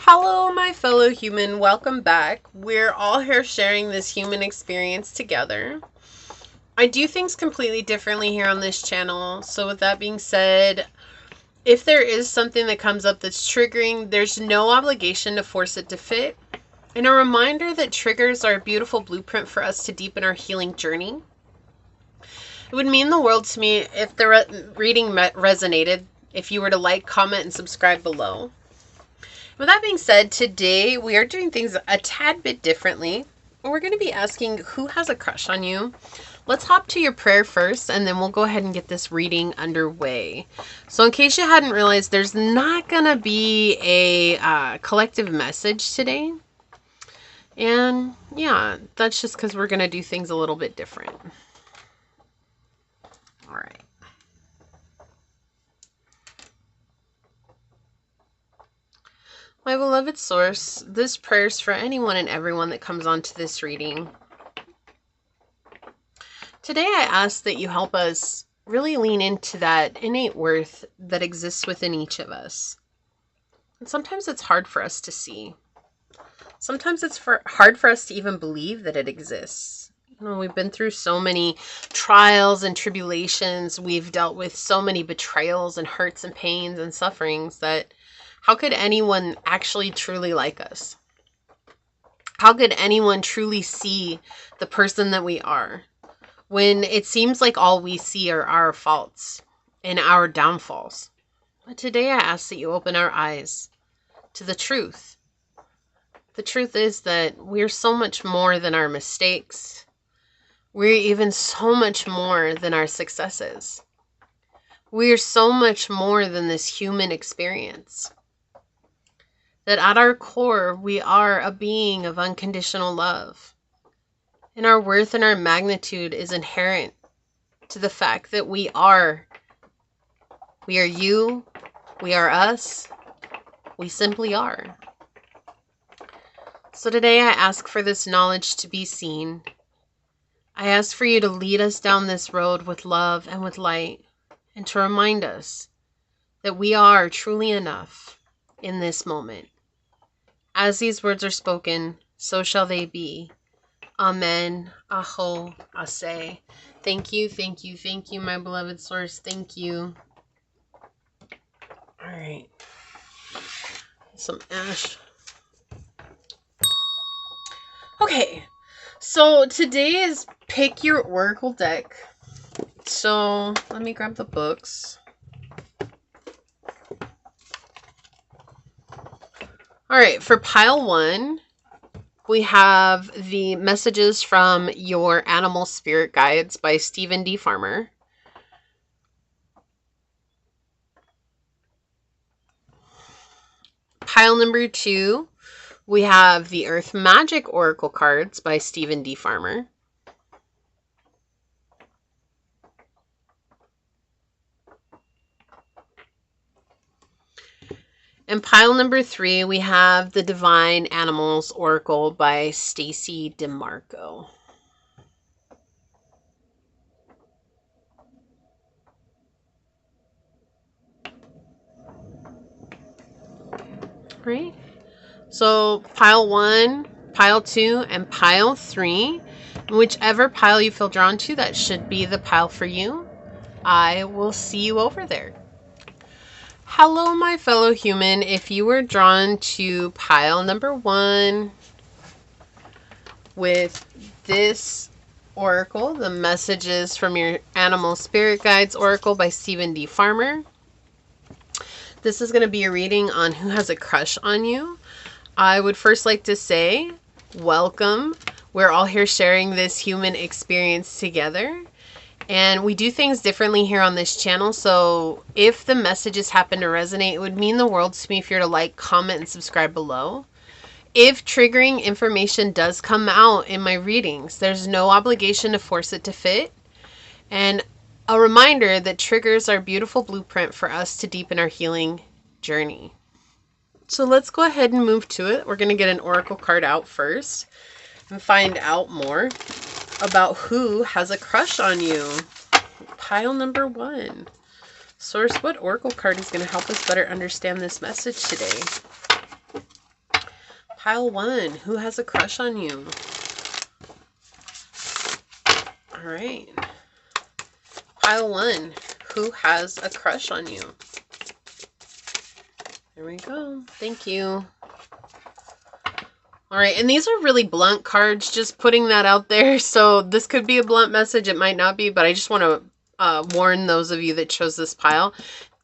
Hello, my fellow human. Welcome back. We're all here sharing this human experience together. I do things completely differently here on this channel. So with that being said, if there is something that comes up that's triggering, there's no obligation to force it to fit. And a reminder that triggers are a beautiful blueprint for us to deepen our healing journey. It would mean the world to me if the reading resonated, if you were to like, comment, and subscribe below. With that being said, today we are doing things a tad bit differently. We're going to be asking who has a crush on you. Let's hop to your prayer first, and then we'll go ahead and get this reading underway. So in case you hadn't realized, there's not going to be a collective message today. And yeah, that's just because we're going to do things a little bit different. All right. My beloved source, this prayer is for anyone and everyone that comes onto this reading. Today I ask that you help us really lean into that innate worth that exists within each of us. And sometimes it's hard for us to see. Sometimes it's hard for us to even believe that it exists. You know, we've been through so many trials and tribulations. We've dealt with so many betrayals and hurts and pains and sufferings that how could anyone actually truly like us? How could anyone truly see the person that we are when it seems like all we see are our faults and our downfalls? But today I ask that you open our eyes to the truth. The truth is that we're so much more than our mistakes. We're even so much more than our successes. We're so much more than this human experience. That at our core, we are a being of unconditional love. And our worth and our magnitude is inherent to the fact that we are you, we are us, we simply are. So today I ask for this knowledge to be seen. I ask for you to lead us down this road with love and with light, and to remind us that we are truly enough in this moment. As these words are spoken, so shall they be. Amen. Aho. Ase. Thank you, thank you, thank you, my beloved source. Thank you. All right. Some ash. Okay. So today is pick your oracle deck. So let me grab the books. All right, for pile 1, we have the Messages from Your Animal Spirit Guides by Stephen D. Farmer. Pile number 2, we have the Earth Magic Oracle cards by Stephen D. Farmer. And pile number 3, we have the Divine Animals Oracle by Stacy DeMarco. Right? So pile 1, pile 2, and pile 3. Whichever pile you feel drawn to, that should be the pile for you. I will see you over there. Hello, my fellow human. If you were drawn to pile number 1 with this oracle, the Messages from Your Animal Spirit Guides Oracle by Stephen D. Farmer, this is going to be a reading on who has a crush on you. I would first like to say, welcome. We're all here sharing this human experience together. And we do things differently here on this channel, so if the messages happen to resonate, it would mean the world to me if you're to like, comment, and subscribe below. If triggering information does come out in my readings, there's no obligation to force it to fit. And a reminder that triggers are a beautiful blueprint for us to deepen our healing journey. So let's go ahead and move to it. We're going to get an oracle card out first and find out more about who has a crush on you. Pile number 1. Source, what oracle card is going to help us better understand this message today? Pile 1, who has a crush on you? All right. Pile 1, who has a crush on you? There we go. Thank you. All right, and these are really blunt cards, just putting that out there. So this could be a blunt message. It might not be, but I just want to warn those of you that chose this pile.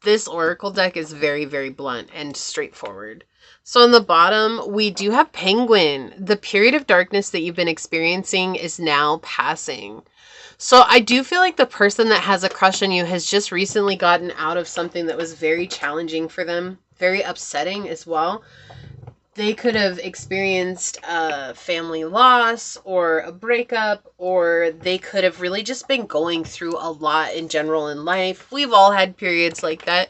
This oracle deck is very, very blunt and straightforward. So on the bottom, we do have Penguin. The period of darkness that you've been experiencing is now passing. So I do feel like the person that has a crush on you has just recently gotten out of something that was very challenging for them, very upsetting as well. They could have experienced a family loss or a breakup, or they could have really just been going through a lot in general in life. We've all had periods like that.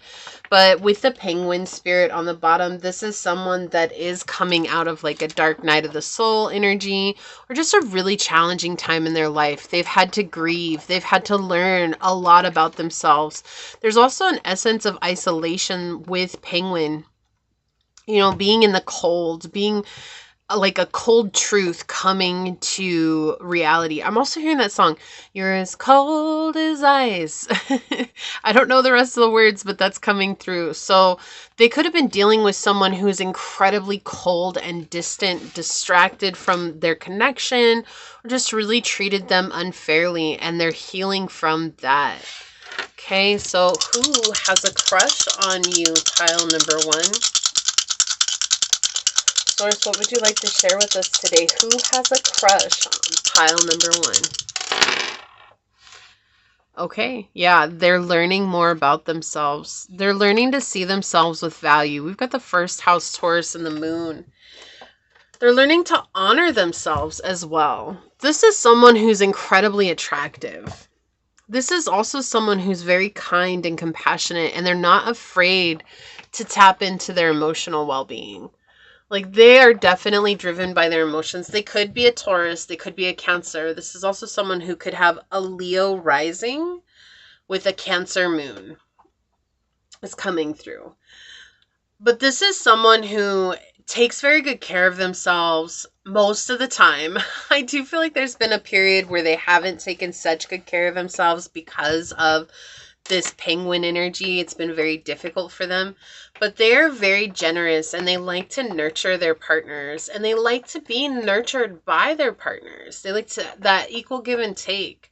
But with the Penguin spirit on the bottom, this is someone that is coming out of like a dark night of the soul energy, or just a really challenging time in their life. They've had to grieve. They've had to learn a lot about themselves. There's also an essence of isolation with Penguin. You know, being in the cold, being like a cold truth coming to reality. I'm also hearing that song, "You're as cold as ice." I don't know the rest of the words, but that's coming through. So they could have been dealing with someone who's incredibly cold and distant, distracted from their connection, or just really treated them unfairly, and they're healing from that. Okay, so who has a crush on you, pile number 1? Source, what would you like to share with us today? Who has a crush on pile number 1? Okay, yeah, they're learning more about themselves. They're learning to see themselves with value. We've got the first house Taurus and the moon. They're learning to honor themselves as well. This is someone who's incredibly attractive. This is also someone who's very kind and compassionate, and they're not afraid to tap into their emotional well-being. Like, they are definitely driven by their emotions. They could be a Taurus. They could be a Cancer. This is also someone who could have a Leo rising with a Cancer moon. Is coming through. But this is someone who takes very good care of themselves most of the time. I do feel like there's been a period where they haven't taken such good care of themselves because of this Penguin energy. It's been very difficult for them, but they're very generous, and they like to nurture their partners, and they like to be nurtured by their partners. They like to that equal give and take.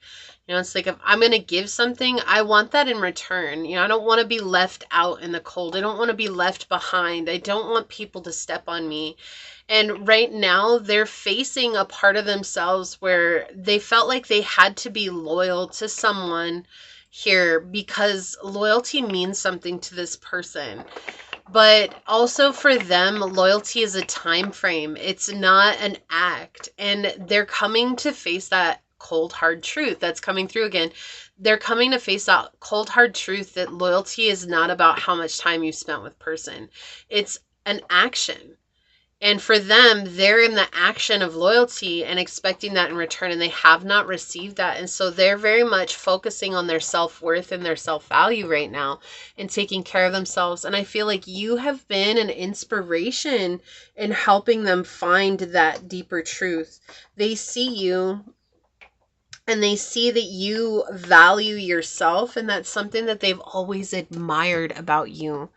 You know, it's like, if I'm going to give something, I want that in return. You know, I don't want to be left out in the cold. I don't want to be left behind. I don't want people to step on me. And right now, they're facing a part of themselves where they felt like they had to be loyal to someone here because loyalty means something to this person. But also for them, loyalty is a time frame. It's not an act. And they're coming to face that cold, hard truth that's coming through again. They're coming to face that cold, hard truth that loyalty is not about how much time you spent with person. It's an action. And for them, they're in the action of loyalty and expecting that in return, and they have not received that. And so they're very much focusing on their self-worth and their self-value right now and taking care of themselves. And I feel like you have been an inspiration in helping them find that deeper truth. They see you and they see that you value yourself, and that's something that they've always admired about you.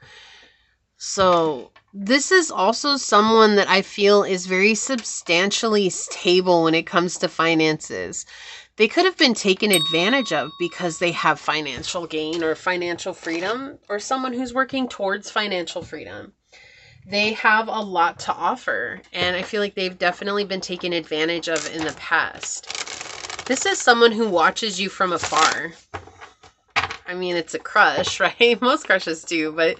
So this is also someone that I feel is very substantially stable when it comes to finances. They could have been taken advantage of because they have financial gain or financial freedom, or someone who's working towards financial freedom. They have a lot to offer, and I feel like they've definitely been taken advantage of in the past. This is someone who watches you from afar. I mean, it's a crush, right? Most crushes do, but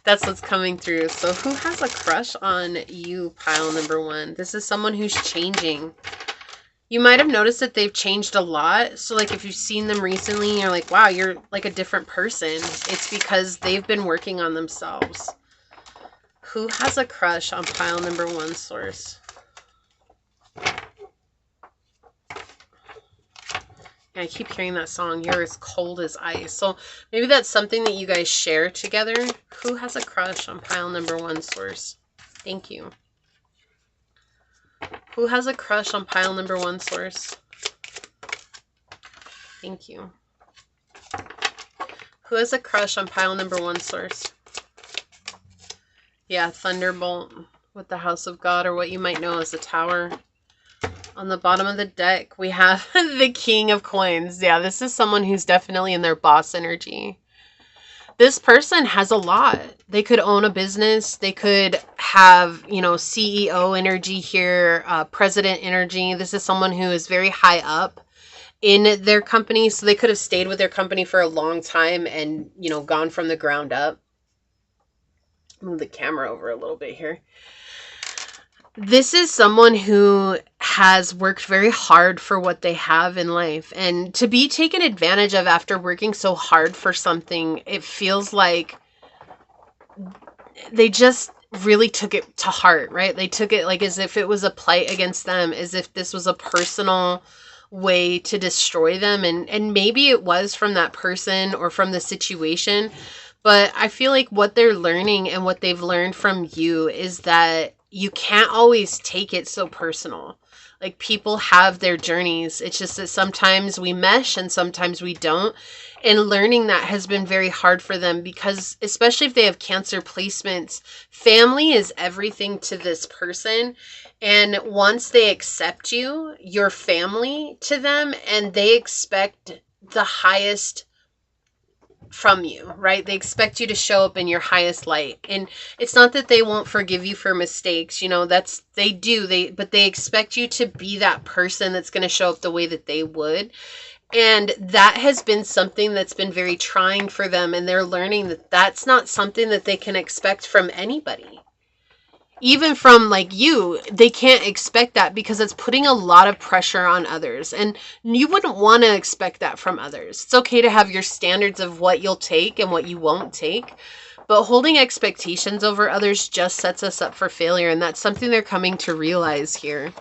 that's what's coming through. So who has a crush on you, pile number 1? This is someone who's changing. You might have noticed that they've changed a lot. So like if you've seen them recently, you're like, wow, you're like a different person. It's because they've been working on themselves. Who has a crush on pile number 1, source? I keep hearing that song, "You're as cold as ice." So maybe that's something that you guys share together. Who has a crush on pile number 1, source? Thank you. Who has a crush on pile number 1, source? Thank you. Who has a crush on pile number 1, source? Yeah, Thunderbolt with the House of God, or what you might know as the Tower. On the bottom of the deck, we have the King of Coins. Yeah, this is someone who's definitely in their boss energy. This person has a lot. They could own a business. They could have, you know, CEO energy here, president energy. This is someone who is very high up in their company. So they could have stayed with their company for a long time and, you know, gone from the ground up. Move the camera over a little bit here. This is someone who has worked very hard for what they have in life, and to be taken advantage of after working so hard for something, it feels like they just really took it to heart, right? They took it like as if it was a plight against them, as if this was a personal way to destroy them. And maybe it was from that person or from the situation, but I feel like what they're learning and what they've learned from you is that you can't always take it so personal. Like, people have their journeys. It's just that sometimes we mesh and sometimes we don't. And learning that has been very hard for them because, especially if they have Cancer placements, family is everything to this person. And once they accept you, you're family to them, and they expect the highest from you, right? They expect you to show up in your highest light. And it's not that they won't forgive you for mistakes, you know, they do, but they expect you to be that person that's going to show up the way that they would. And that has been something that's been very trying for them. And they're learning that that's not something that they can expect from anybody. Even from like you, they can't expect that because it's putting a lot of pressure on others. And you wouldn't want to expect that from others. It's okay to have your standards of what you'll take and what you won't take. But holding expectations over others just sets us up for failure. And that's something they're coming to realize here.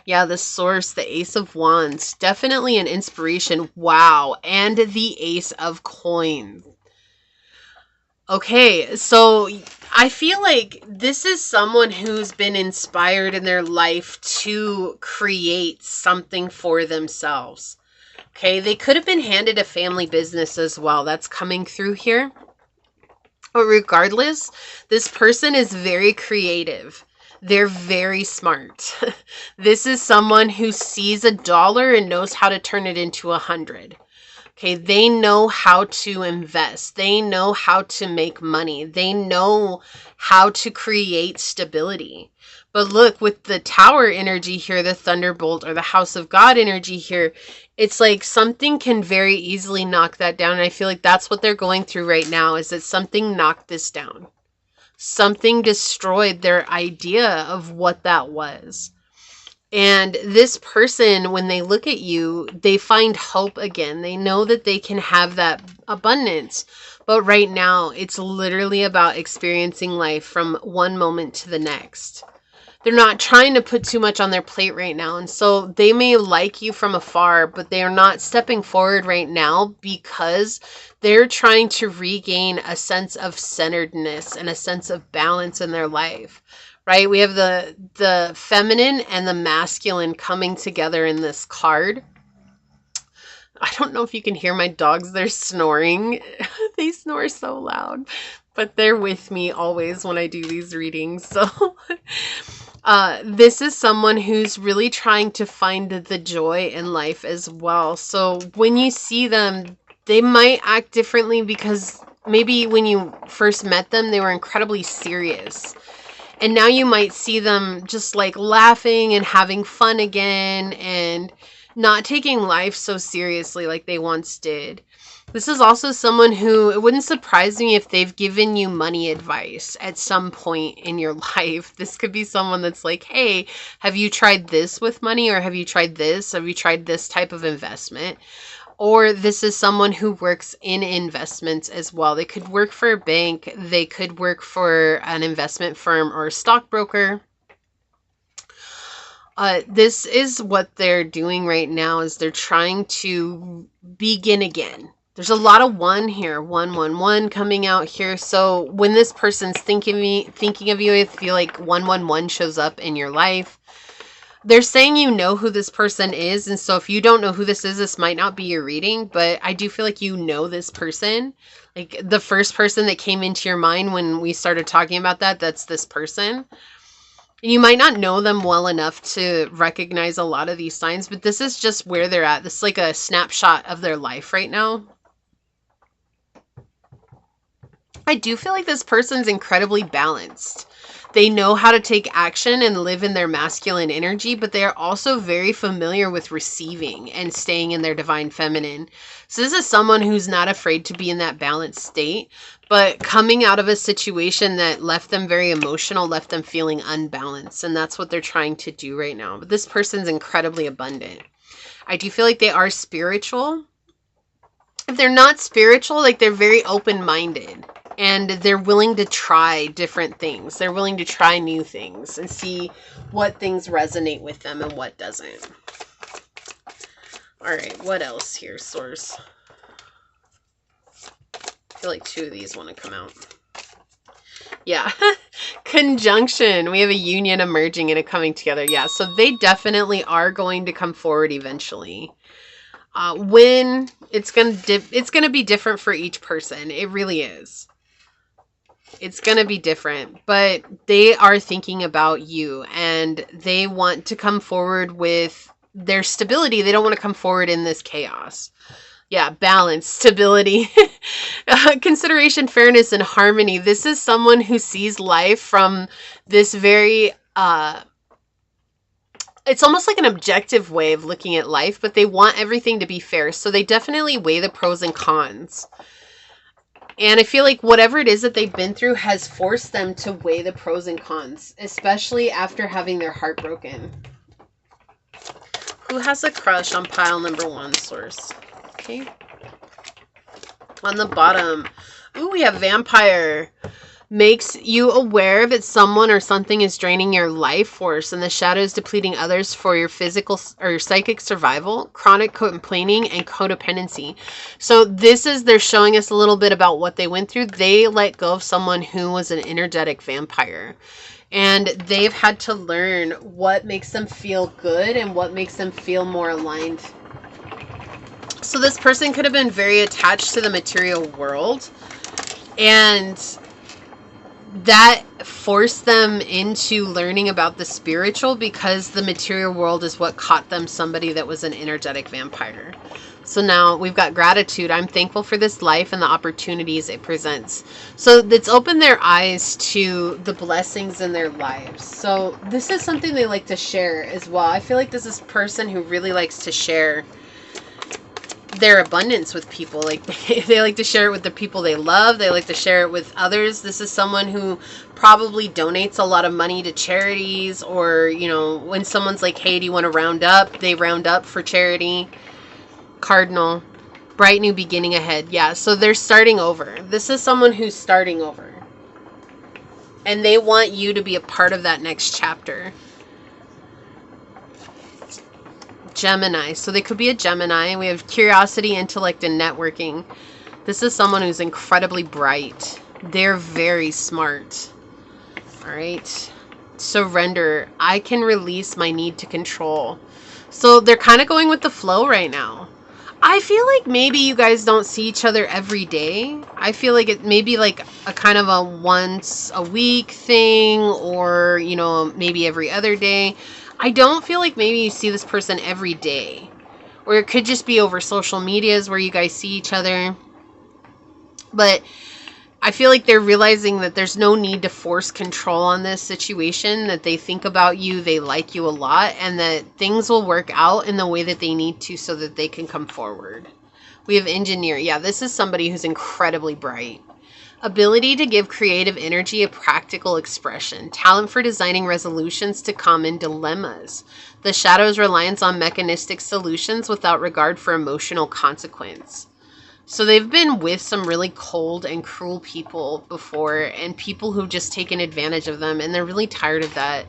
Yeah, the Source, the Ace of Wands, definitely an inspiration. Wow. And the Ace of Coins. Okay, so I feel like this is someone who's been inspired in their life to create something for themselves. Okay, they could have been handed a family business as well. That's coming through here. But regardless, this person is very creative. They're very smart. This is someone who sees $1 and knows how to turn it into 100. Okay, they know how to invest. They know how to make money. They know how to create stability. But look, with the Tower energy here, the Thunderbolt or the House of God energy here, it's like something can very easily knock that down. And I feel like that's what they're going through right now, is that something knocked this down. Something destroyed their idea of what that was. And this person, when they look at you, they find hope again. They know that they can have that abundance. But right now, it's literally about experiencing life from one moment to the next. They're not trying to put too much on their plate right now. And so they may like you from afar, but they are not stepping forward right now because they're trying to regain a sense of centeredness and a sense of balance in their life. Right? We have the feminine and the masculine coming together in this card. I don't know if you can hear my dogs. They're snoring. They snore so loud, but they're with me always when I do these readings. So this is someone who's really trying to find the joy in life as well. So when you see them, they might act differently because maybe when you first met them, they were incredibly serious. And now you might see them just like laughing and having fun again and not taking life so seriously like they once did. This is also someone who, it wouldn't surprise me if they've given you money advice at some point in your life. This could be someone that's like, hey, have you tried this with money? Or have you tried this? Have you tried this type of investment? Or this is someone who works in investments as well. They could work for a bank. They could work for an investment firm or a stockbroker. This is what they're doing right now, is they're trying to begin again. There's a lot of 1 here, 111 coming out here. So when this person's thinking of you, I feel like 111 shows up in your life. They're saying you know who this person is, and so if you don't know who this is, this might not be your reading, but I do feel like you know this person. Like the first person that came into your mind when we started talking about that, that's this person. You might not know them well enough to recognize a lot of these signs, but this is just where they're at. This is like a snapshot of their life right now. I do feel like this person's incredibly balanced. They know how to take action and live in their masculine energy, but they are also very familiar with receiving and staying in their divine feminine. So this is someone who's not afraid to be in that balanced state, but coming out of a situation that left them very emotional, left them feeling unbalanced. And that's what they're trying to do right now. But this person's incredibly abundant. I do feel like they are spiritual. If they're not spiritual, like they're very open-minded. And they're willing to try different things. They're willing to try new things and see what things resonate with them and what doesn't. All right, what else here, Source? I feel like two of these want to come out. Yeah, conjunction. We have a union emerging and a coming together. Yeah, so they definitely are going to come forward eventually. When it's gonna be different for each person. It really is. It's going to be different, but they are thinking about you and they want to come forward with their stability. They don't want to come forward in this chaos. Yeah, balance, stability, consideration, fairness, and harmony. This is someone who sees life from this very, it's almost like an objective way of looking at life, but they want everything to be fair. So they definitely weigh the pros and cons. And I feel like whatever it is that they've been through has forced them to weigh the pros and cons, especially after having their heart broken. Who has a crush on pile number 1, Source? Okay. On the bottom, ooh, we have vampire. Makes you aware that someone or something is draining your life force and the shadows depleting others for your physical or your psychic survival, chronic complaining, and codependency. So this is, they're showing us a little bit about what they went through. They let go of someone who was an energetic vampire. And they've had to learn what makes them feel good and what makes them feel more aligned. So this person could have been very attached to the material world, and that forced them into learning about the spiritual because the material world is what caught them somebody that was an energetic vampire. So now we've got gratitude. I'm thankful for this life and the opportunities it presents. So it's opened their eyes to the blessings in their lives. So this is something they like to share as well. I feel like this is a person who really likes to share their abundance with people. Like they like to share it with the people they love. They like to share it with others. This is someone who probably donates a lot of money to charities, or, you know, when someone's like, hey, do you want to round up? They round up for charity. Cardinal, bright new beginning ahead. Yeah, so they're starting over. This is someone who's starting over. And they want you to be a part of that next chapter. Gemini. So they could be a Gemini. We have curiosity, intellect, and networking. This is someone who's incredibly bright. They're very smart. All right. Surrender. I can release my need to control. So they're kind of going with the flow right now. I feel like maybe you guys don't see each other every day. I feel like it may be like a kind of a once a week thing, or, you know, maybe every other day. I don't feel like maybe you see this person every day. Or it could just be over social medias where you guys see each other. But I feel like they're realizing that there's no need to force control on this situation, that they think about you, they like you a lot, and that things will work out in the way that they need to so that they can come forward. We have engineer. Yeah, this is somebody who's incredibly bright. Ability to give creative energy a practical expression. Talent for designing resolutions to common dilemmas. The shadow's reliance on mechanistic solutions without regard for emotional consequence. So they've been with some really cold and cruel people before, and people who've just taken advantage of them, and they're really tired of that.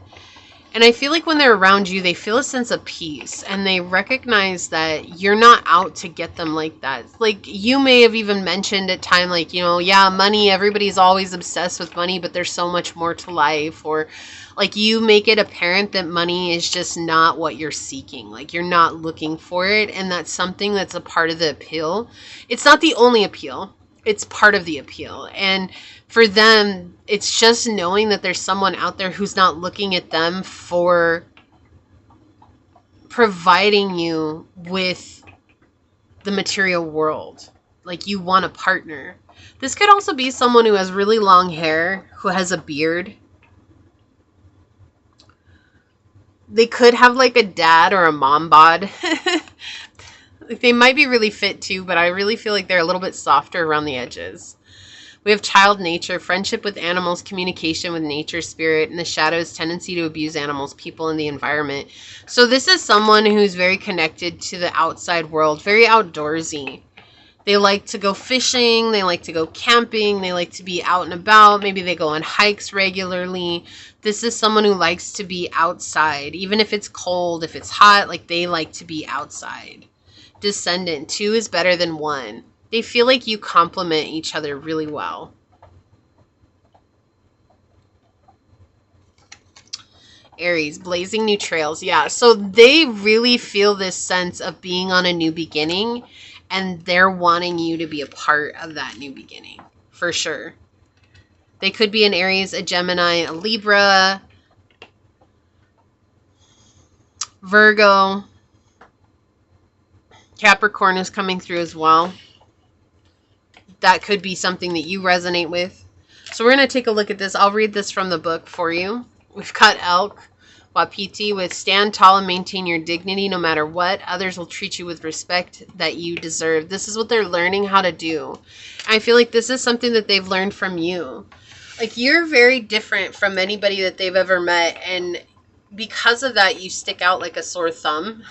And I feel like when they're around you, they feel a sense of peace and they recognize that you're not out to get them like that. Like you may have even mentioned at time, like, you know, yeah, money, everybody's always obsessed with money, but there's so much more to life. Or like you make it apparent that money is just not what you're seeking. Like you're not looking for it. And that's something that's a part of the appeal. It's not the only appeal. It's part of the appeal. And for them, it's just knowing that there's someone out there who's not looking at them for providing you with the material world. Like you want a partner. This could also be someone who has really long hair, who has a beard. They could have like a dad or a mom bod. Like they might be really fit too, but I really feel like they're a little bit softer around the edges. We have child nature, friendship with animals, communication with nature, spirit, and the shadows, tendency to abuse animals, people, and the environment. So this is someone who's very connected to the outside world, very outdoorsy. They like to go fishing, they like to go camping, they like to be out and about. Maybe they go on hikes regularly. This is someone who likes to be outside, even if it's cold, if it's hot, like they like to be outside. Descendant, 2 is better than 1. They feel like you complement each other really well. Aries, blazing new trails. Yeah, so they really feel this sense of being on a new beginning, and they're wanting you to be a part of that new beginning, for sure. They could be an Aries, a Gemini, a Libra, Virgo. Capricorn is coming through as well. That could be something that you resonate with. So we're going to take a look at this. I'll read this from the book for you. We've got Elk, Wapiti with stand tall and maintain your dignity no matter what. Others will treat you with respect that you deserve. This is what they're learning how to do. I feel like this is something that they've learned from you. Like you're very different from anybody that they've ever met, and because of that, you stick out like a sore thumb,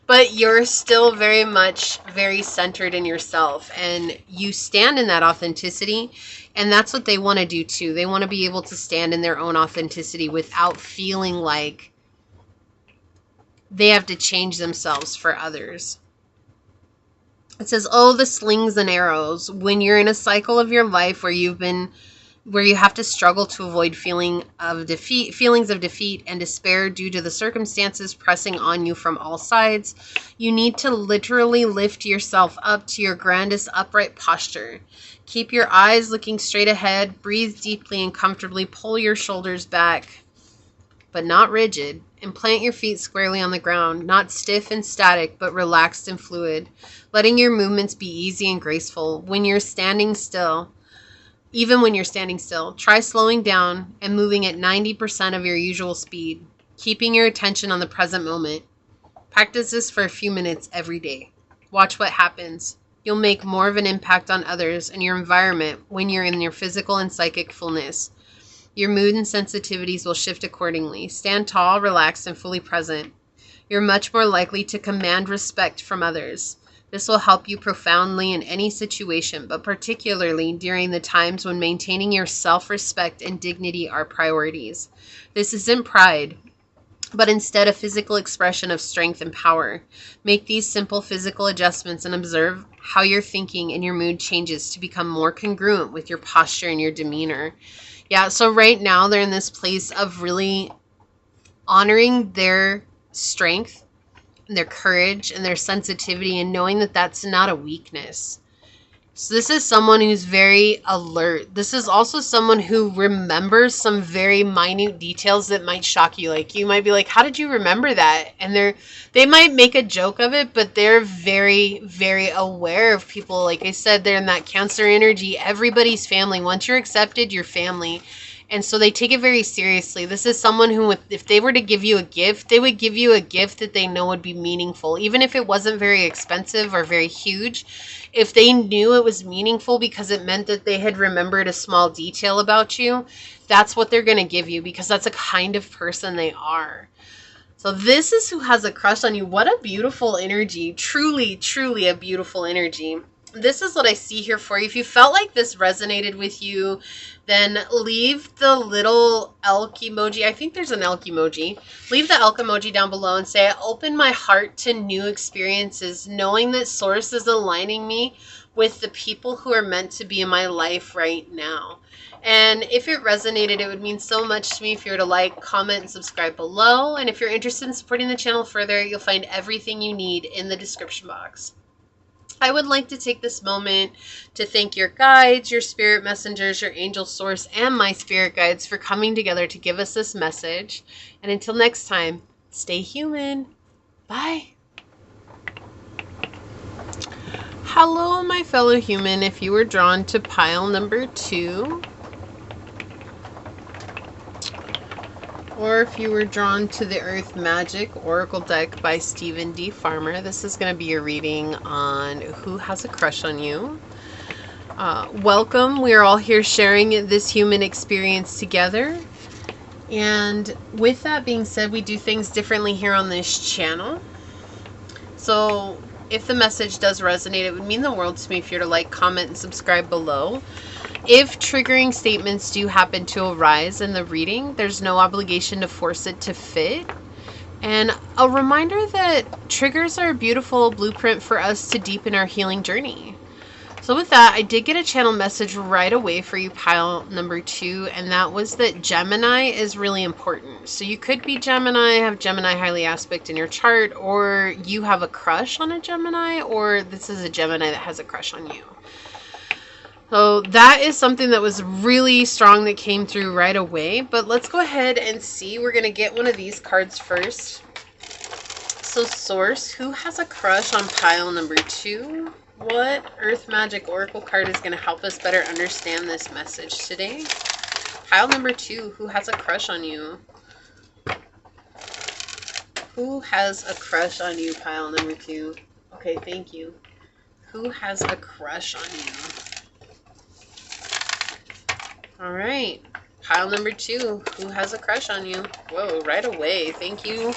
but you're still very centered in yourself, and you stand in that authenticity. And that's what they want to do too. They want to be able to stand in their own authenticity without feeling like they have to change themselves for others. It says, oh, the slings and arrows. When you're in a cycle of your life where you have to struggle to avoid feelings of defeat and despair due to the circumstances pressing on you from all sides, you need to literally lift yourself up to your grandest upright posture. Keep your eyes looking straight ahead, breathe deeply and comfortably, pull your shoulders back, but not rigid, and plant your feet squarely on the ground, not stiff and static, but relaxed and fluid, letting your movements be easy and graceful. Even when you're standing still, try slowing down and moving at 90% of your usual speed, keeping your attention on the present moment. Practice this for a few minutes every day. Watch what happens. You'll make more of an impact on others and your environment when you're in your physical and psychic fullness. Your mood and sensitivities will shift accordingly. Stand tall, relaxed, and fully present. You're much more likely to command respect from others. This will help you profoundly in any situation, but particularly during the times when maintaining your self-respect and dignity are priorities. This isn't pride, but instead a physical expression of strength and power. Make these simple physical adjustments and observe how your thinking and your mood changes to become more congruent with your posture and your demeanor. Yeah, so right now they're in this place of really honoring their strength, and their courage and their sensitivity, and knowing that that's not a weakness. So this is someone who's very alert. This is also someone who remembers some very minute details that might shock you. Like you might be like, how did you remember that? And they might make a joke of it, but they're very, very aware of people. Like I said, they're in that Cancer energy. Everybody's family. Once you're accepted, you're family. And so they take it very seriously. This is someone who, if they were to give you a gift, they would give you a gift that they know would be meaningful. Even if it wasn't very expensive or very huge, if they knew it was meaningful because it meant that they had remembered a small detail about you, that's what they're going to give you, because that's a kind of person they are. So this is who has a crush on you. What a beautiful energy. Truly, truly a beautiful energy. this is what I see here for you. If you felt like this resonated with you, then leave the little elk emoji. I think there's an elk emoji. Leave the elk emoji down below and say, I open my heart to new experiences, knowing that Source is aligning me with the people who are meant to be in my life right now. And if it resonated, it would mean so much to me if you were to like, comment, and subscribe below. And if you're interested in supporting the channel further, you'll find everything you need in the description box. I would like to take this moment to thank your guides, your spirit messengers, your angel source, and my spirit guides for coming together to give us this message. And until next time, stay human. Bye. Hello, my fellow human. If you were drawn to pile number 2, or if you were drawn to the Earth Magic Oracle deck by Stephen D. Farmer, this is going to be your reading on who has a crush on you. Welcome. We are all here sharing this human experience together. And with that being said, we do things differently here on this channel. So if the message does resonate, it would mean the world to me if you're to like, comment, and subscribe below. If triggering statements do happen to arise in the reading, there's no obligation to force it to fit. And a reminder that triggers are a beautiful blueprint for us to deepen our healing journey. So with that, I did get a channel message right away for you, pile number 2, and that was that Gemini is really important. So you could be Gemini, have Gemini highly aspect in your chart, or you have a crush on a Gemini, or this is a Gemini that has a crush on you. So that is something that was really strong that came through right away. But let's go ahead and see. We're going to get one of these cards first. So Source, who has a crush on pile number 2? What Earth Magic Oracle card is going to help us better understand this message today? Pile number 2, who has a crush on you? Who has a crush on you, pile number 2? Okay, thank you. Who has a crush on you? All right, pile number 2, who has a crush on you? Whoa, right away, thank you.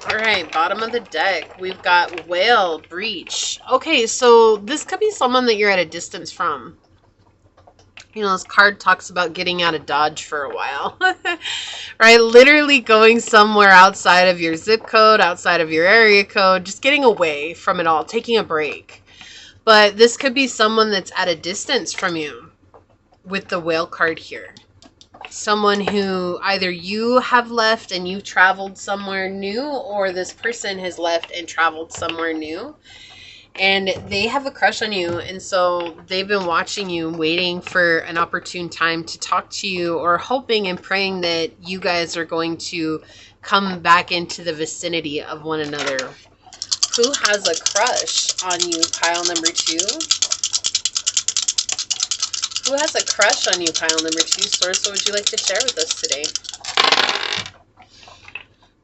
All right, bottom of the deck, we've got Whale, Breach. Okay, so this could be someone that you're at a distance from. You know, this card talks about getting out of Dodge for a while, right? Literally going somewhere outside of your zip code, outside of your area code, just getting away from it all, taking a break. But this could be someone that's at a distance from you. With the Whale card here, someone who either you have left and you traveled somewhere new, or this person has left and traveled somewhere new, and they have a crush on you, and so they've been watching you, waiting for an opportune time to talk to you, or hoping and praying that you guys are going to come back into the vicinity of one another. Who has a crush on you, pile number 2? Who has a crush on you, pile number 2? Source, what would you like to share with us today?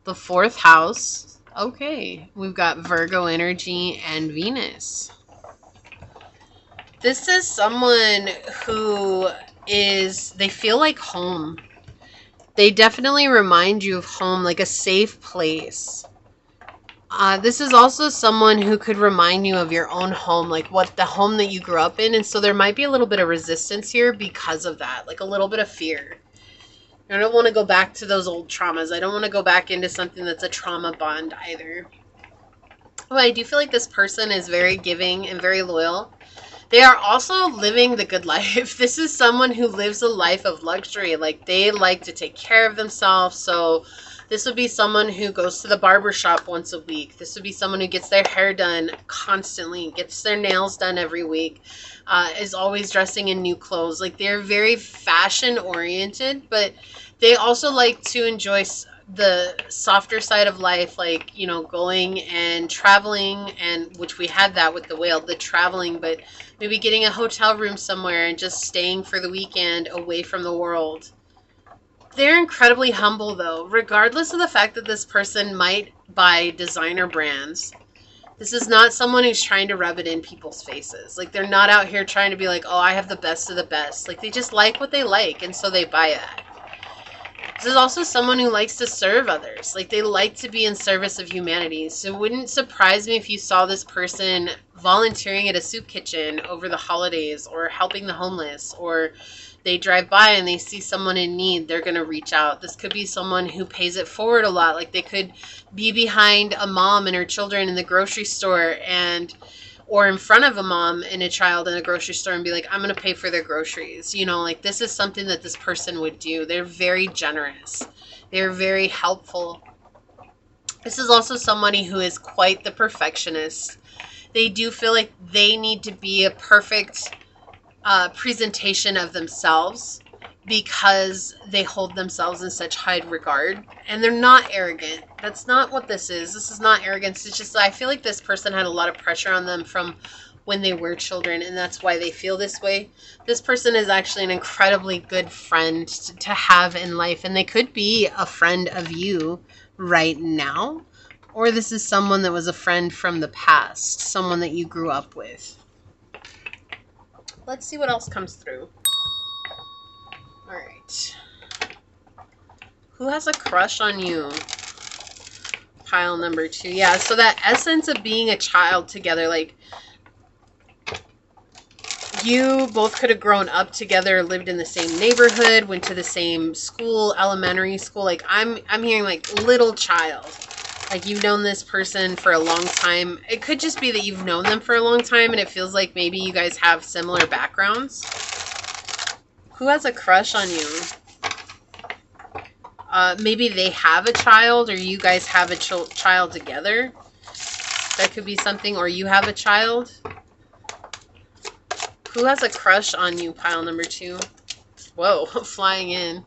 The 4th house. Okay, we've got Virgo energy and Venus. This is someone who they feel like home. They definitely remind you of home, like a safe place. This is also someone who could remind you of your own home, like the home that you grew up in. And so there might be a little bit of resistance here because of that, like a little bit of fear. I don't want to go back to those old traumas. I don't want to go back into something that's a trauma bond either. Oh, I do feel like this person is very giving and very loyal. They are also living the good life. This is someone who lives a life of luxury. Like they like to take care of themselves. So this would be someone who goes to the barber shop once a week. This would be someone who gets their hair done constantly, gets their nails done every week, is always dressing in new clothes. Like they're very fashion oriented, but they also like to enjoy the softer side of life, like, you know, going and traveling, and which we had that with the Whale, the traveling, but maybe getting a hotel room somewhere and just staying for the weekend away from the world. They're incredibly humble, though, regardless of the fact that this person might buy designer brands. This is not someone who's trying to rub it in people's faces. Like, they're not out here trying to be like, oh, I have the best of the best. Like, they just like what they like, and so they buy that. This is also someone who likes to serve others. Like, they like to be in service of humanity. So it wouldn't surprise me if you saw this person volunteering at a soup kitchen over the holidays, or helping the homeless, or they drive by and they see someone in need, they're going to reach out. This could be someone who pays it forward a lot. Like, they could be behind a mom and her children in the grocery store, or in front of a mom and a child in a grocery store, and be like, I'm going to pay for their groceries. You know, like, this is something that this person would do. They're very generous. They're very helpful. This is also somebody who is quite the perfectionist. They do feel like they need to be a perfect presentation of themselves, because they hold themselves in such high regard, and they're not arrogant. That's not what this is. This is not arrogance. It's just, I feel like this person had a lot of pressure on them from when they were children, and that's why they feel this way. This person is actually an incredibly good friend to have in life, and they could be a friend of you right now, or this is someone that was a friend from the past, someone that you grew up with. Let's see what else comes through. All right. Who has a crush on you? Pile number 2. Yeah, so that essence of being a child together, like, you both could have grown up together, lived in the same neighborhood, went to the same school, elementary school. Like, I'm hearing, like, little child. Like, you've known this person for a long time. It could just be that you've known them for a long time, and it feels like maybe you guys have similar backgrounds. Who has a crush on you? Maybe they have a child, or you guys have a child together. That could be something, or you have a child. Who has a crush on you? Pile number 2. Whoa, flying in.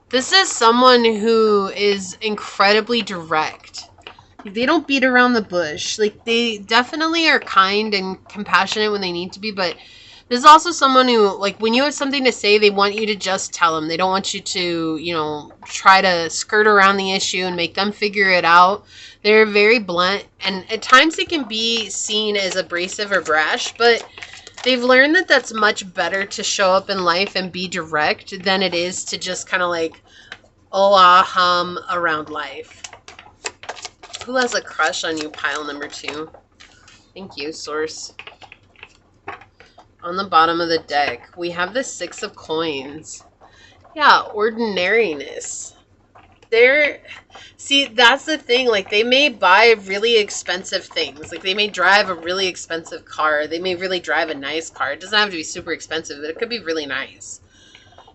This is someone who is incredibly direct. They don't beat around the bush. Like, they definitely are kind and compassionate when they need to be, but this is also someone who, like, when you have something to say, they want you to just tell them. They don't want you to, you know, try to skirt around the issue and make them figure it out. They're very blunt, and at times they can be seen as abrasive or brash, but they've learned that that's much better to show up in life and be direct than it is to just kind of like, hum around life. Who has a crush on you? Pile number 2. Thank you, source. On the bottom of the deck, we have the 6 of coins. Yeah, ordinariness. See, that's the thing. Like, they may buy really expensive things. Like, they may drive a really expensive car. They may really drive a nice car. It doesn't have to be super expensive, but it could be really nice.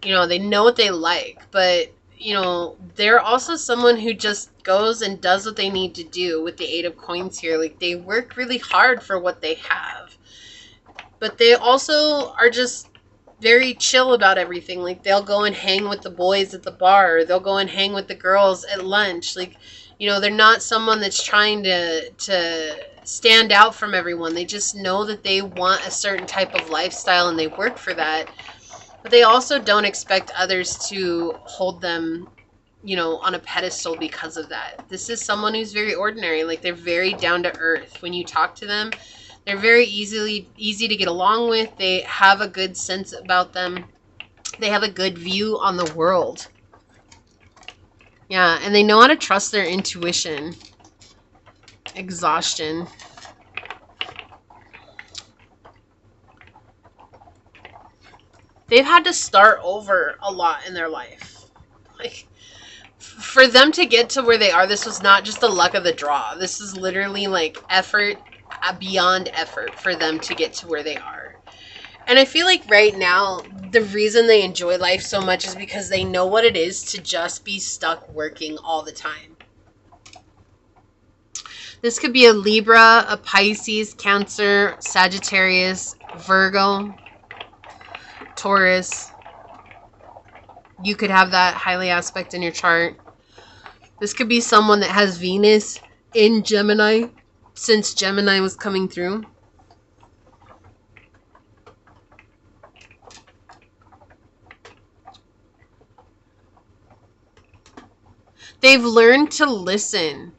You know, they know what they like, but, you know, they're also someone who just goes and does what they need to do with the 8 of coins here. Like, they work really hard for what they have. But they also are just very chill about everything. Like, they'll go and hang with the boys at the bar. Or they'll go and hang with the girls at lunch. Like, you know, they're not someone that's trying to stand out from everyone. They just know that they want a certain type of lifestyle, and they work for that. But they also don't expect others to hold them, you know, on a pedestal because of that. This is someone who's very ordinary. Like, they're very down to earth. When you talk to them, they're very easy to get along with. They have a good sense about them. They have a good view on the world. Yeah, and they know how to trust their intuition. Exhaustion. They've had to start over a lot in their life. Like, for them to get to where they are, this was not just the luck of the draw. This is literally like effort beyond effort for them to get to where they are. And I feel like right now, the reason they enjoy life so much is because they know what it is to just be stuck working all the time. This could be a Libra, a Pisces, Cancer, Sagittarius, Virgo, Taurus. You could have that highly aspect in your chart. This could be someone that has Venus in Gemini, since Gemini was coming through. They've learned to listen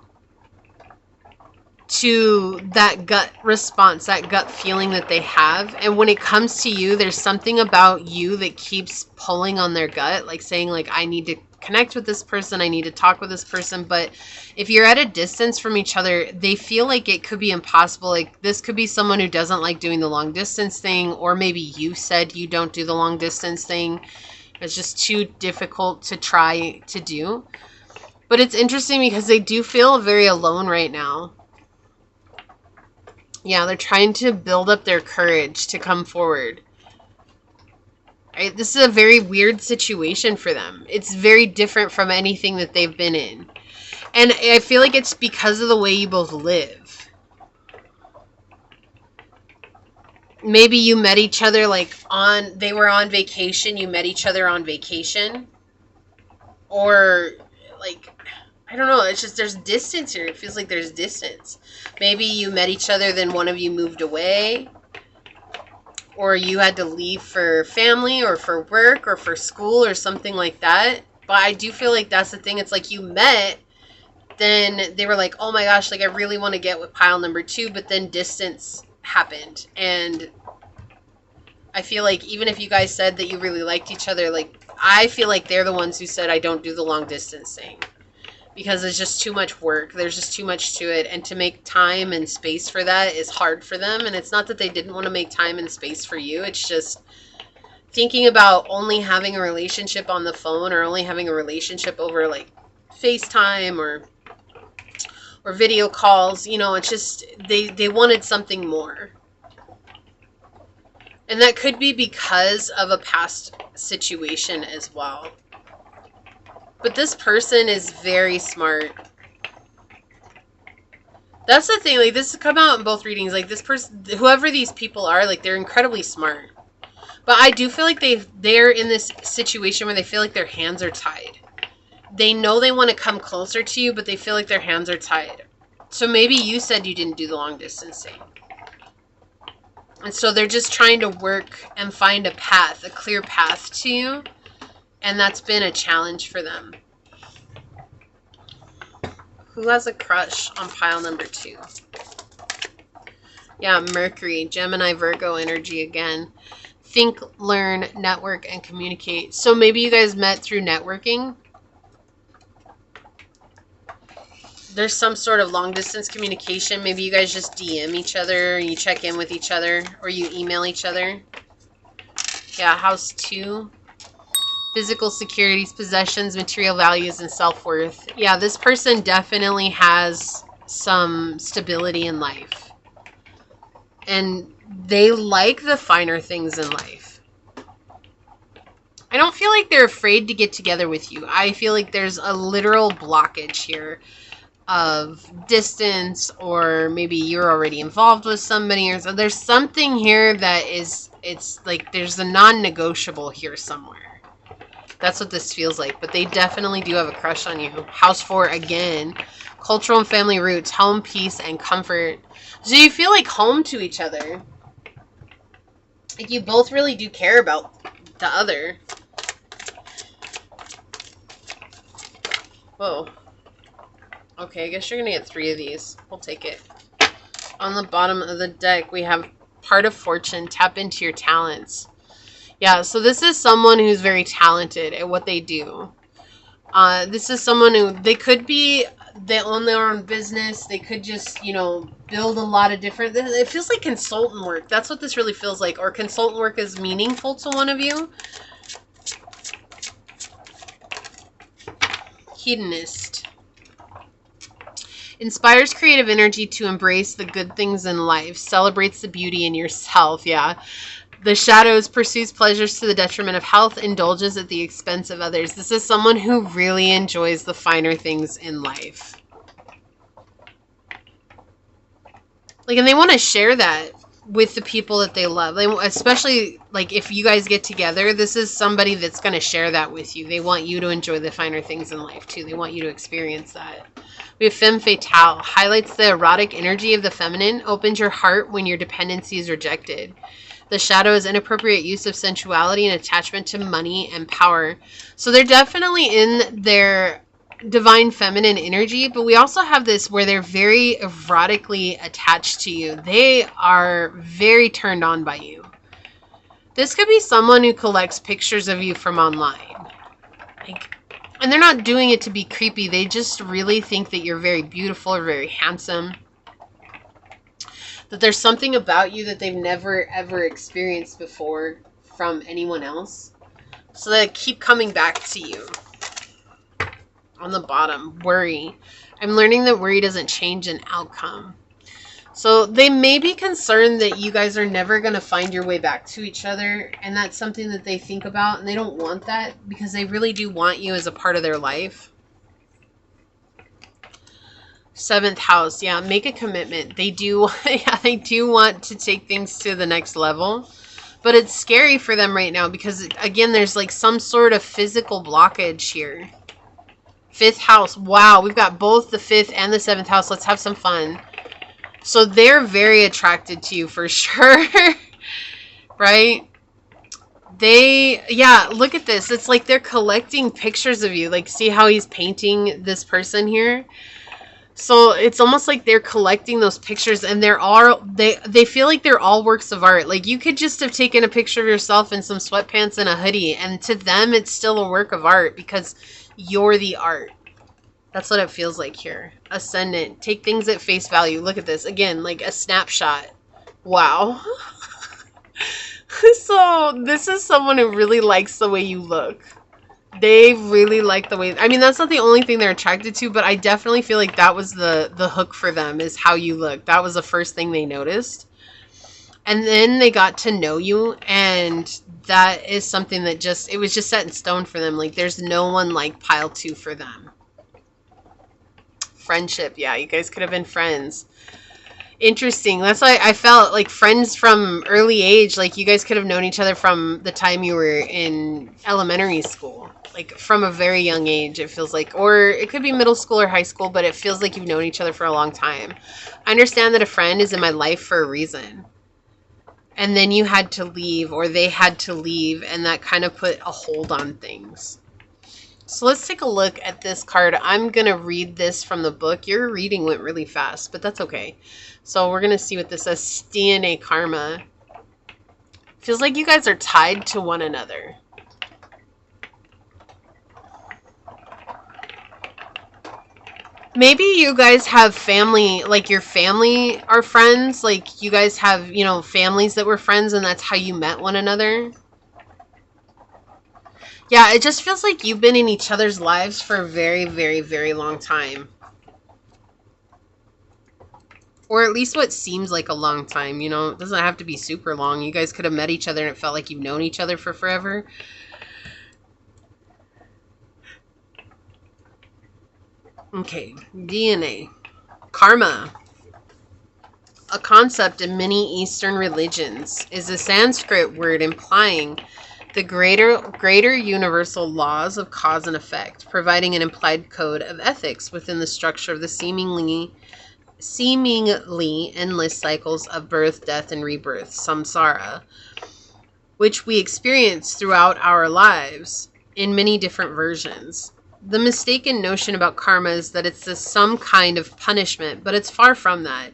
to that gut response, that gut feeling that they have. And when it comes to you, there's something about you that keeps pulling on their gut, like saying, like, I need to connect with this person. I need to talk with this person. But if you're at a distance from each other, they feel like it could be impossible. Like this could be someone who doesn't like doing the long distance thing, or maybe you said you don't do the long distance thing. It's just too difficult to try to do. But it's interesting because they do feel very alone right now. Yeah, they're trying to build up their courage to come forward. Right? This is a very weird situation for them. It's very different from anything that they've been in. And I feel like it's because of the way you both live. Maybe you met each other like they were on vacation. You met each other on vacation. Or like, I don't know. It's just there's distance here. It feels like there's distance. Maybe you met each other, then one of you moved away. Or you had to leave for family or for work or for school or something like that. But I do feel like that's the thing. It's like you met, then they were like, oh my gosh, like I really want to get with pile number 2. But then distance happened. And I feel like even if you guys said that you really liked each other, like I feel like they're the ones who said I don't do the long distance thing. Because it's just too much work. There's just too much to it. And to make time and space for that is hard for them. And it's not that they didn't want to make time and space for you. It's just thinking about only having a relationship on the phone or only having a relationship over like FaceTime or video calls. You know, it's just they wanted something more. And that could be because of a past situation as well. But this person is very smart. That's the thing. Like, this has come out in both readings. Like, this person, whoever these people are, like, they're incredibly smart. But I do feel like they're in this situation where they feel like their hands are tied. They know they want to come closer to you, but they feel like their hands are tied. So maybe you said you didn't do the long distance thing. And so they're just trying to work and find a path, a clear path to you. And that's been a challenge for them. Who has a crush on pile number 2? Yeah, Mercury, Gemini, Virgo energy again. Think, learn, network, and communicate. So maybe you guys met through networking. There's some sort of long distance communication. Maybe you guys just DM each other, you check in with each other, or you email each other. Yeah, house 2. Physical securities, possessions, material values, and self-worth. Yeah, this person definitely has some stability in life. And they like the finer things in life. I don't feel like they're afraid to get together with you. I feel like there's a literal blockage here of distance, or maybe you're already involved with somebody, or so. There's something here that is, it's like there's a non-negotiable here somewhere. That's what this feels like. But they definitely do have a crush on you. House 4 again. Cultural and family roots. Home, peace, and comfort. So you feel like home to each other. Like you both really do care about the other. Whoa. Okay, I guess you're going to get 3 of these. We'll take it. On the bottom of the deck, we have part of fortune. Tap into your talents. Yeah, so this is someone who's very talented at what they do. This is someone who, they could be, they own their own business. They could just, you know, build a lot of different, it feels like consultant work. That's what this really feels like. Or consultant work is meaningful to one of you. Hedonist. Inspires creative energy to embrace the good things in life. Celebrates the beauty in yourself. Yeah. The shadows, pursues pleasures to the detriment of health, indulges at the expense of others. This is someone who really enjoys the finer things in life. Like, and they want to share that with the people that they love. They, especially, like, if you guys get together, this is somebody that's going to share that with you. They want you to enjoy the finer things in life, too. They want you to experience that. We have femme fatale. Highlights the erotic energy of the feminine. Opens your heart when your dependency is rejected. The shadow is inappropriate use of sensuality and attachment to money and power. So they're definitely in their divine feminine energy, but we also have this where they're very erotically attached to you. They are very turned on by you. This could be someone who collects pictures of you from online. Like, And they're not doing it to be creepy. They just really think that you're very beautiful or very handsome. That there's something about you that they've never, ever experienced before from anyone else. So they keep coming back to you. On the bottom, worry. I'm learning that worry doesn't change an outcome. So they may be concerned that you guys are never going to find your way back to each other. And that's something that they think about. And they don't want that because they really do want you as a part of their life. 7th house. Yeah, make a commitment. They do, yeah, they do want to take things to the next level. But it's scary for them right now because, again, there's like some sort of physical blockage here. 5th house. Wow, we've got both the 5th and the 7th house. Let's have some fun. So they're very attracted to you for sure. Right? Yeah, look at this. It's like they're collecting pictures of you. Like, see how he's painting this person here? So it's almost like they're collecting those pictures, and they feel like they're all works of art. Like, you could just have taken a picture of yourself in some sweatpants and a hoodie, and to them it's still a work of art because you're the art. That's what it feels like here. Ascendant. Take things at face value. Look at this. Again, like a snapshot. Wow. So this is someone who really likes the way you look. They really like the way... I mean, that's not the only thing they're attracted to, but I definitely feel like that was the hook for them, is how you look. That was the first thing they noticed. And then they got to know you, and that is something that just... It was just set in stone for them. Like, there's no one like pile 2 for them. Friendship. Yeah, you guys could have been friends. Interesting. That's why I felt like friends from early age. Like, you guys could have known each other from the time you were in elementary school. Like, from a very young age, it feels like. Or it could be middle school or high school, but it feels like you've known each other for a long time. I understand that a friend is in my life for a reason. And then you had to leave, or they had to leave, and that kind of put a hold on things. So let's take a look at this card. I'm going to read this from the book. Your reading went really fast, but that's okay. So we're going to see what this says. DNA karma. Feels like you guys are tied to one another. Maybe you guys have family, like your family are friends. Like you guys have, you know, families that were friends, and that's how you met one another. Yeah, it just feels like you've been in each other's lives for a very, very, very long time. Or at least what seems like a long time, you know? It doesn't have to be super long. You guys could have met each other and it felt like you've known each other for forever. Okay, DNA. Karma. A concept in many Eastern religions is a Sanskrit word implying the greater universal laws of cause and effect, providing an implied code of ethics within the structure of the seemingly endless cycles of birth, death, and rebirth, samsara, which we experience throughout our lives in many different versions. The mistaken notion about karma is that it's some kind of punishment, but it's far from that.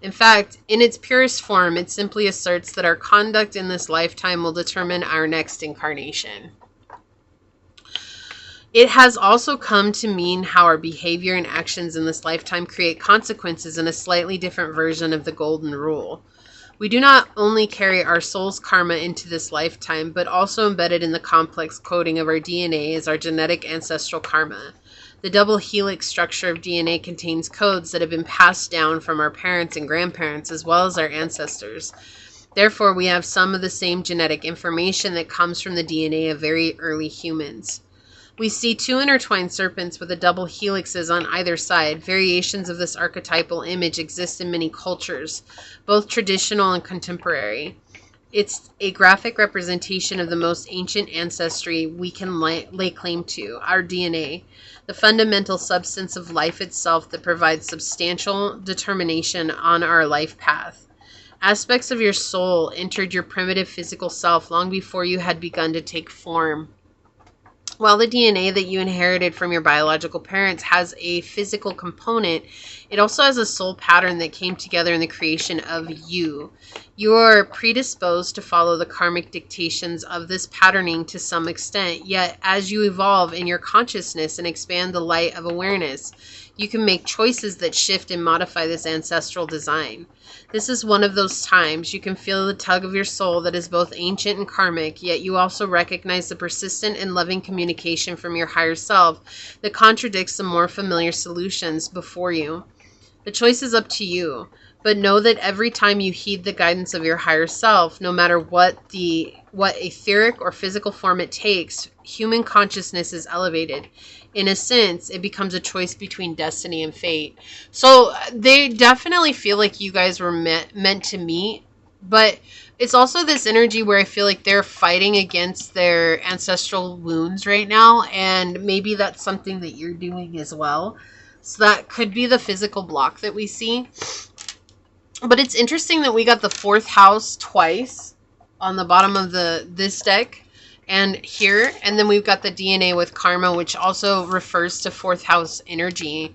In fact, in its purest form, it simply asserts that our conduct in this lifetime will determine our next incarnation. It has also come to mean how our behavior and actions in this lifetime create consequences in a slightly different version of the golden rule. We do not only carry our soul's karma into this lifetime, but also embedded in the complex coding of our DNA is our genetic ancestral karma. The double helix structure of DNA contains codes that have been passed down from our parents and grandparents as well as our ancestors. Therefore, we have some of the same genetic information that comes from the DNA of very early humans. We see 2 intertwined serpents with a double helixes on either side. Variations of this archetypal image exist in many cultures, both traditional and contemporary. It's a graphic representation of the most ancient ancestry we can lay claim to, our DNA, the fundamental substance of life itself that provides substantial determination on our life path. Aspects of your soul entered your primitive physical self long before you had begun to take form. While the DNA that you inherited from your biological parents has a physical component, It also has a soul pattern that came together in the creation of you. You're predisposed to follow the karmic dictations of this patterning to some extent, yet as you evolve in your consciousness and expand the light of awareness, you can make choices that shift and modify this ancestral design. This is one of those times you can feel the tug of your soul that is both ancient and karmic, yet you also recognize the persistent and loving communication from your higher self that contradicts the more familiar solutions before you. The choice is up to you, but know that every time you heed the guidance of your higher self, no matter what etheric or physical form it takes, human consciousness is elevated. In a sense, it becomes a choice between destiny and fate. So they definitely feel like you guys were meant to meet, but it's also this energy where I feel like they're fighting against their ancestral wounds right now, and maybe that's something that you're doing as well. So that could be the physical block that we see. But it's interesting that we got the 4th house twice on the bottom of this deck and here. And then we've got the DNA with karma, which also refers to 4th house energy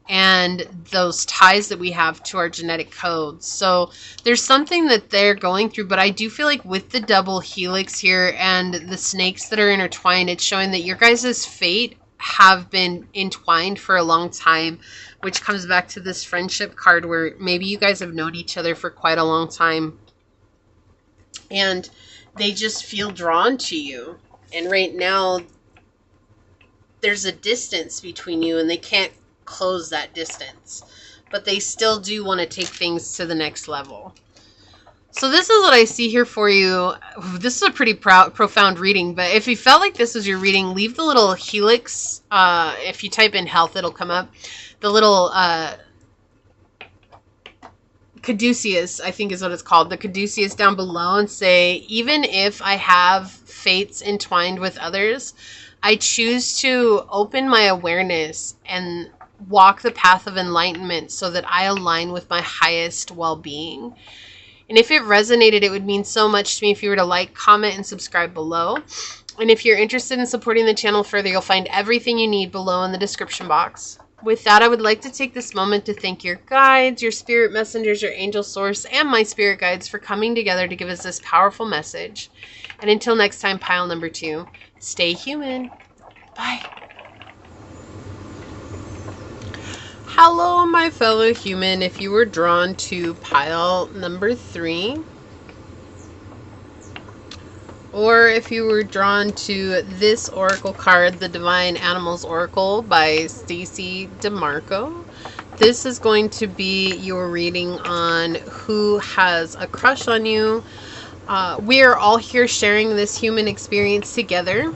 and those ties that we have to our genetic codes. So there's something that they're going through, but I do feel like with the double helix here and the snakes that are intertwined, it's showing that your guys' fate have been entwined for a long time, which comes back to this friendship card where maybe you guys have known each other for quite a long time and they just feel drawn to you. And right now there's a distance between you and they can't close that distance, but they still do want to take things to the next level. So this is what I see here for you. This is a pretty profound reading, but if you felt like this was your reading, leave the little helix. If you type in health, it'll come up. The little caduceus, I think is what it's called. The caduceus down below, and say, even if I have fates entwined with others, I choose to open my awareness and walk the path of enlightenment so that I align with my highest well-being. And if it resonated, it would mean so much to me if you were to like, comment, and subscribe below. And if you're interested in supporting the channel further, you'll find everything you need below in the description box. With that, I would like to take this moment to thank your guides, your spirit messengers, your angel source, and my spirit guides for coming together to give us this powerful message. And until next time, pile number 2, stay human. Bye. Hello, my fellow human. If you were drawn to pile number 3, or if you were drawn to this oracle card, the Divine Animals Oracle by Stacey DeMarco, this is going to be your reading on who has a crush on you. We are all here sharing this human experience together,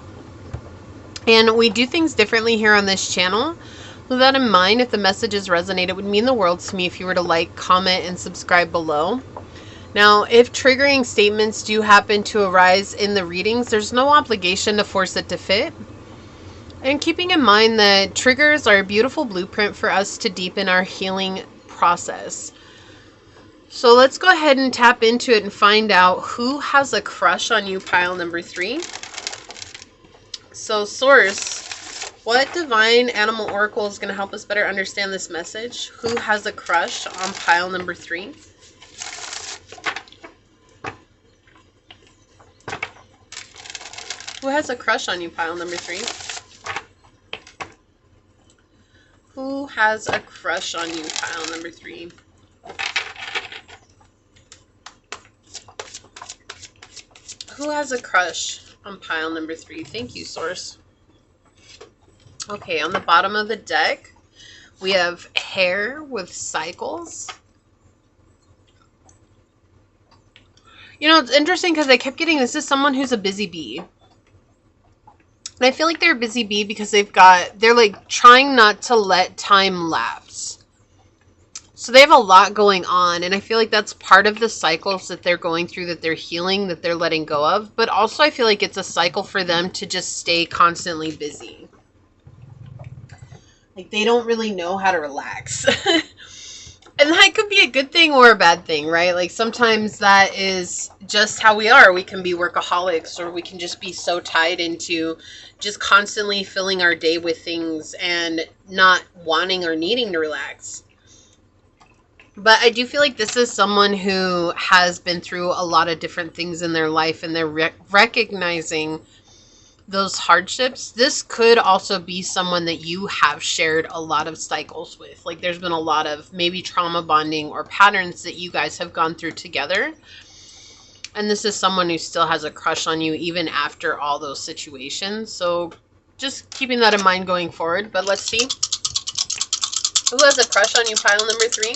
and we do things differently here on this channel. With that in mind, if the messages resonate, it would mean the world to me if you were to like, comment, and subscribe below. Now, if triggering statements do happen to arise in the readings, there's no obligation to force it to fit. And keeping in mind that triggers are a beautiful blueprint for us to deepen our healing process. So let's go ahead and tap into it and find out who has a crush on you, pile number 3. So, source, what Divine Animal Oracle is going to help us better understand this message? Who has a crush on pile number 3? Who has a crush on you, pile number 3? Who has a crush on you, pile number 3? Who has a crush on pile number 3? Thank you, source. Okay, on the bottom of the deck, we have hair with cycles. You know, it's interesting because I kept getting, this is someone who's a busy bee. And I feel like they're a busy bee because they're like trying not to let time lapse. So they have a lot going on, and I feel like that's part of the cycles that they're going through, that they're healing, that they're letting go of. But also I feel like it's a cycle for them to just stay constantly busy. Like, they don't really know how to relax. And that could be a good thing or a bad thing, right? Like, sometimes that is just how we are. We can be workaholics, or we can just be so tied into just constantly filling our day with things and not wanting or needing to relax. But I do feel like this is someone who has been through a lot of different things in their life, and they're recognizing those hardships. This could also be someone that you have shared a lot of cycles with. Like there's been a lot of maybe trauma bonding or patterns that you guys have gone through together. And this is someone who still has a crush on you even after all those situations. So just keeping that in mind going forward. But let's see. Who has a crush on you, pile number 3?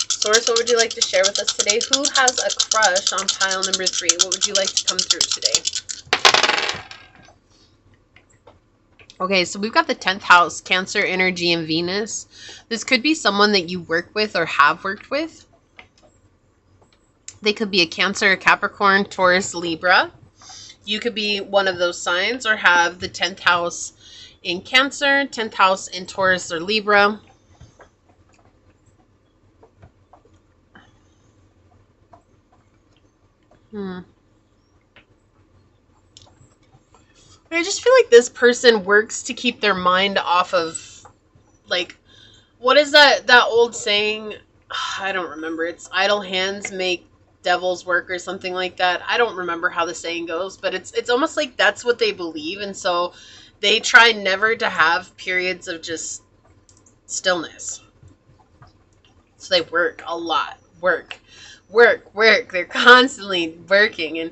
Source, what would you like to share with us today? Who has a crush on pile number 3? What would you like to come through today? Okay, so we've got the 10th house, Cancer energy and Venus. This could be someone that you work with or have worked with. They could be a Cancer, Capricorn, Taurus, Libra. You could be one of those signs or have the 10th house in Cancer, 10th house in Taurus or Libra. I just feel like this person works to keep their mind off of, like, what is that old saying? I don't remember. It's idle hands make devil's work or something like that. I don't remember how the saying goes, but it's almost like that's what they believe. And so they try never to have periods of just stillness. So they work a lot. Work. They're constantly working, and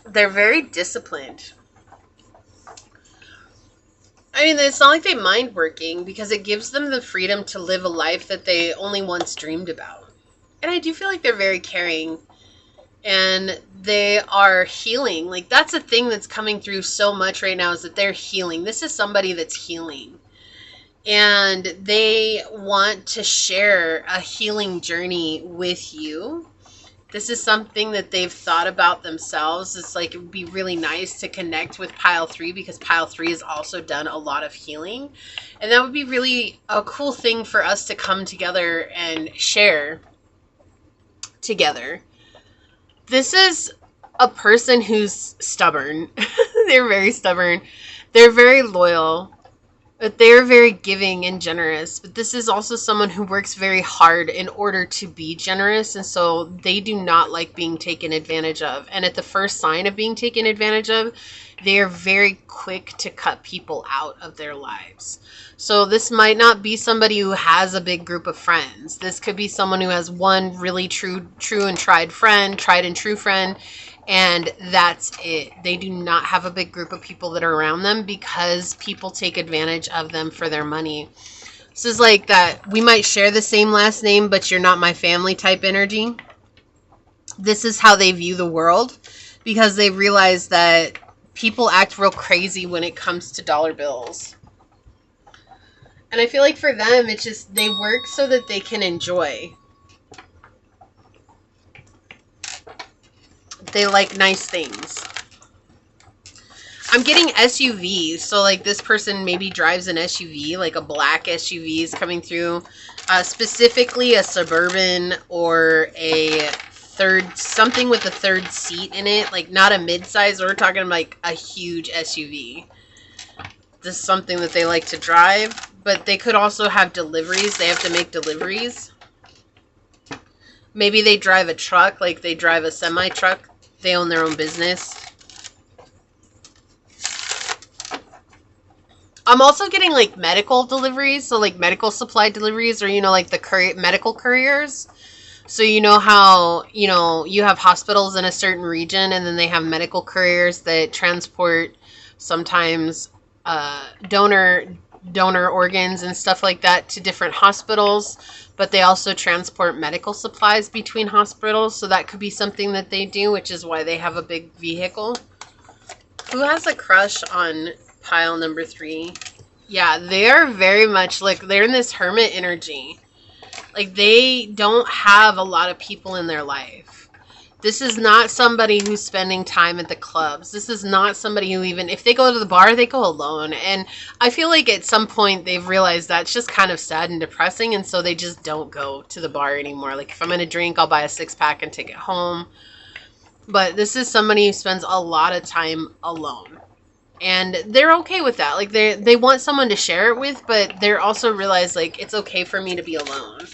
they're very disciplined. I mean, it's not like they mind working because it gives them the freedom to live a life that they only once dreamed about. And I do feel like they're very caring and they are healing. Like that's a thing that's coming through so much right now, is that they're healing. This is somebody that's healing. And they want to share a healing journey with you. This is something that they've thought about themselves. It's like it would be really nice to connect with pile 3 because pile 3 has also done a lot of healing. And that would be really a cool thing for us to come together and share together. This is a person who's stubborn. They're very stubborn. They're very loyal. But they're very giving and generous. But this is also someone who works very hard in order to be generous. And so they do not like being taken advantage of. And at the first sign of being taken advantage of, they are very quick to cut people out of their lives. So this might not be somebody who has a big group of friends. This could be someone who has one really true and tried and true friend. And that's it. They do not have a big group of people that are around them because people take advantage of them for their money. This is like that we might share the same last name, but you're not my family type energy. This is how they view the world because they realize that people act real crazy when it comes to dollar bills. And I feel like for them, it's just they work so that they can enjoy. They like nice things. I'm getting SUVs. So like this person maybe drives an SUV, like a black SUV is coming through. Specifically a Suburban or a something with a third seat in it. Like not a mid-size. We're talking like a huge SUV. This is something that they like to drive. But they could also have deliveries. They have to make deliveries. Maybe they drive a truck. Like they drive a semi-truck. They own their own business. I'm also getting like medical deliveries. So like medical supply deliveries, or, like the medical couriers. So you know how, you have hospitals in a certain region and then they have medical couriers that transport sometimes donor organs and stuff like that to different hospitals. But they also transport medical supplies between hospitals. So that could be something that they do, which is why they have a big vehicle. Who has a crush on pile number 3? Yeah, they are very much like they're in this hermit energy. Like they don't have a lot of people in their life. This is not somebody who's spending time at the clubs. This is not somebody who even, if they go to the bar, they go alone. And I feel like at some point they've realized that's just kind of sad and depressing. And so they just don't go to the bar anymore. Like if I'm going to drink, I'll buy a 6-pack and take it home. But this is somebody who spends a lot of time alone. And they're okay with that. Like they want someone to share it with, but they're also realize like it's okay for me to be alone.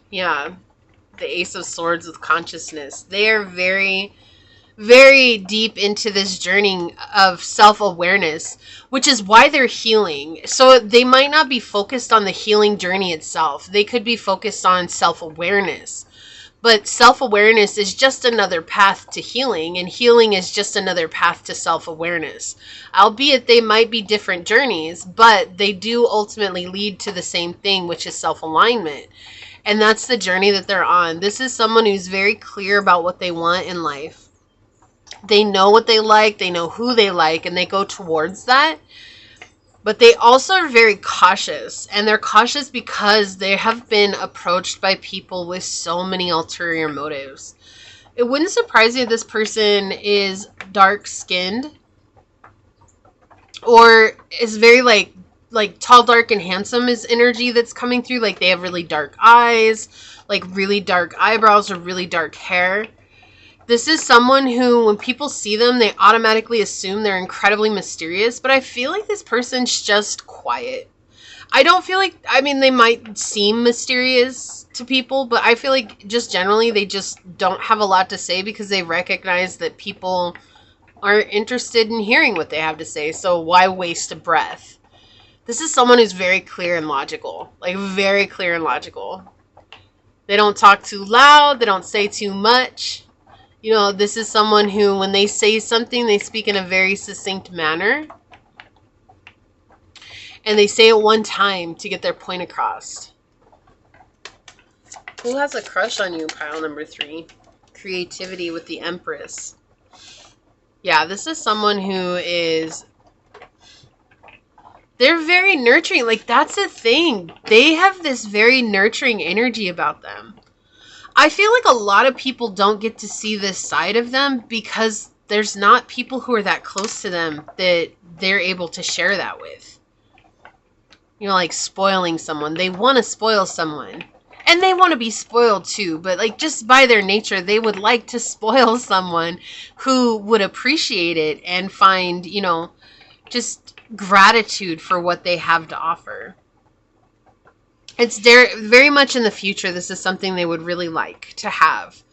Yeah. The Ace of Swords with consciousness. They are very, very deep into this journey of self-awareness, which is why they're healing. So they might not be focused on the healing journey itself. They could be focused on self-awareness. But self-awareness is just another path to healing, and healing is just another path to self-awareness. Albeit they might be different journeys, but they do ultimately lead to the same thing, which is self-alignment. And that's the journey that they're on. This is someone who's very clear about what they want in life. They know what they like, they know who they like, and they go towards that. But they also are very cautious, and they're cautious because they have been approached by people with so many ulterior motives. It wouldn't surprise me if this person is dark-skinned or is very like tall, dark, and handsome is energy that's coming through. Like they have really dark eyes, like really dark eyebrows or really dark hair. This is someone who, when people see them, they automatically assume they're incredibly mysterious, but I feel like this person's just quiet. I don't feel like, I mean, they might seem mysterious to people, but I feel like just generally they just don't have a lot to say because they recognize that people aren't interested in hearing what they have to say, so why waste a breath? This is someone who's very clear and logical, like very clear and logical. They don't talk too loud, they don't say too much. You know, this is someone who, when they say something, they speak in a very succinct manner. And they say it one time to get their point across. Who has a crush on you, pile number 3? Creativity with the Empress. Yeah, this is someone who is... They're very nurturing. Like, that's the thing. They have this very nurturing energy about them. I feel like a lot of people don't get to see this side of them because there's not people who are that close to them that they're able to share that with. You know, like spoiling someone. They want to spoil someone. And they want to be spoiled too. But like just by their nature, they would like to spoil someone who would appreciate it and find, you know, just gratitude for what they have to offer. It's very much in the future. This is something they would really like to have.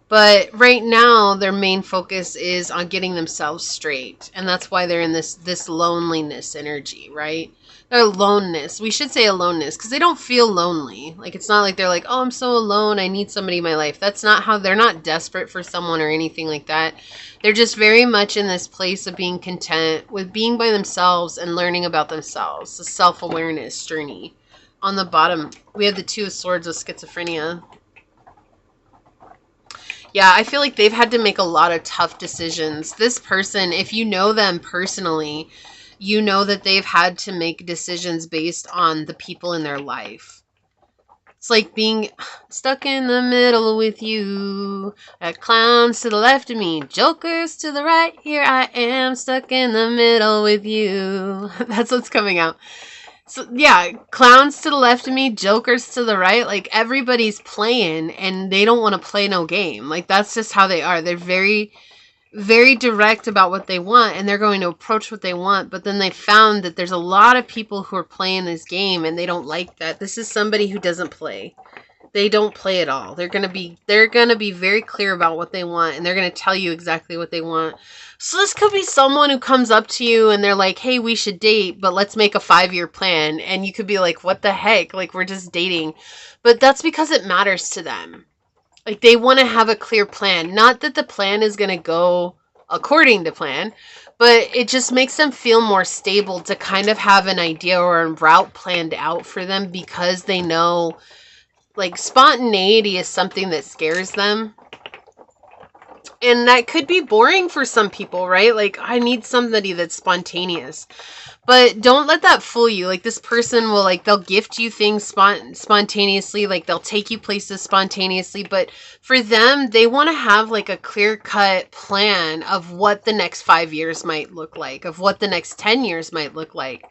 But right now, their main focus is on getting themselves straight. And that's why they're in this loneliness energy, right? Their aloneness. We should say aloneness because they don't feel lonely. Like, it's not like they're like, oh, I'm so alone. I need somebody in my life. That's not how, they're not desperate for someone or anything like that. They're just very much in this place of being content with being by themselves and learning about themselves. The self-awareness journey. On the bottom, we have the Two of Swords with schizophrenia. Yeah, I feel like they've had to make a lot of tough decisions. This person, if you know them personally, you know that they've had to make decisions based on the people in their life. It's like being stuck in the middle with you. Clowns to the left of me, jokers to the right. Here I am, stuck in the middle with you. That's what's coming out. So, yeah, clowns to the left of me, jokers to the right. Like, everybody's playing, and they don't want to play no game. Like, that's just how they are. They're very, very direct about what they want, and they're going to approach what they want. But then they found that there's a lot of people who are playing this game, and they don't like that. This is somebody who doesn't play. They don't play at all. They're gonna be very clear about what they want, and they're gonna tell you exactly what they want. So this could be someone who comes up to you and they're like, hey, we should date, but let's make a 5-year plan. And you could be like, what the heck? Like, we're just dating. But that's because it matters to them. Like, they want to have a clear plan. Not that the plan is going to go according to plan, but it just makes them feel more stable to kind of have an idea or a route planned out for them because they know, like, spontaneity is something that scares them. And that could be boring for some people, right? Like, I need somebody that's spontaneous. But don't let that fool you. Like, this person will, like, they'll gift you things spontaneously. Like, they'll take you places spontaneously. But for them, they want to have, like, a clear-cut plan of what the next 5 years might look like. Of what the next 10 years might look like.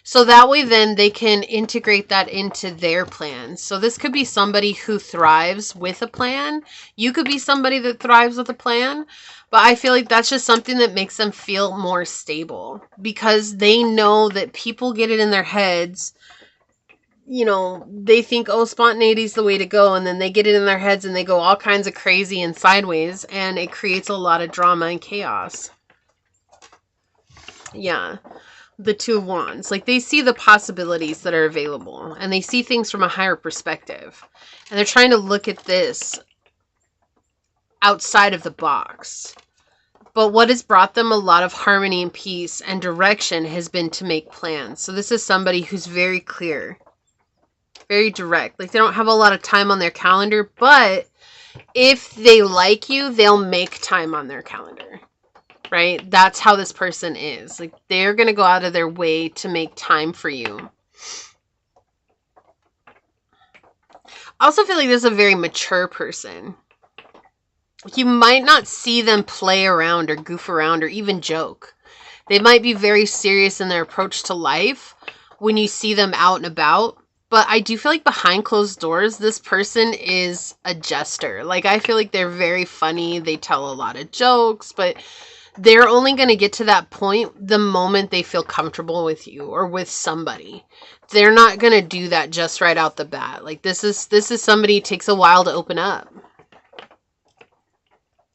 So that way then they can integrate that into their plans. So this could be somebody who thrives with a plan. You could be somebody that thrives with a plan. But I feel like that's just something that makes them feel more stable because they know that people get it in their heads. You know, they think, oh, spontaneity is the way to go. And then they get it in their heads and they go all kinds of crazy and sideways. And it creates a lot of drama and chaos. Yeah. The Two of Wands. Like, they see the possibilities that are available. And they see things from a higher perspective. And they're trying to look at this outside of the box. But what has brought them a lot of harmony and peace and direction has been to make plans. So this is somebody who's very clear, very direct. Like, they don't have a lot of time on their calendar, but if they like you, they'll make time on their calendar, right? That's how this person is. Like, they're going to go out of their way to make time for you. I also feel like this is a very mature person. You might not see them play around or goof around or even joke. They might be very serious in their approach to life when you see them out and about. But I do feel like behind closed doors, this person is a jester. Like, I feel like they're very funny. They tell a lot of jokes, but they're only going to get to that point the moment they feel comfortable with you or with somebody. They're not going to do that just right out the bat. Like, this is somebody who takes a while to open up.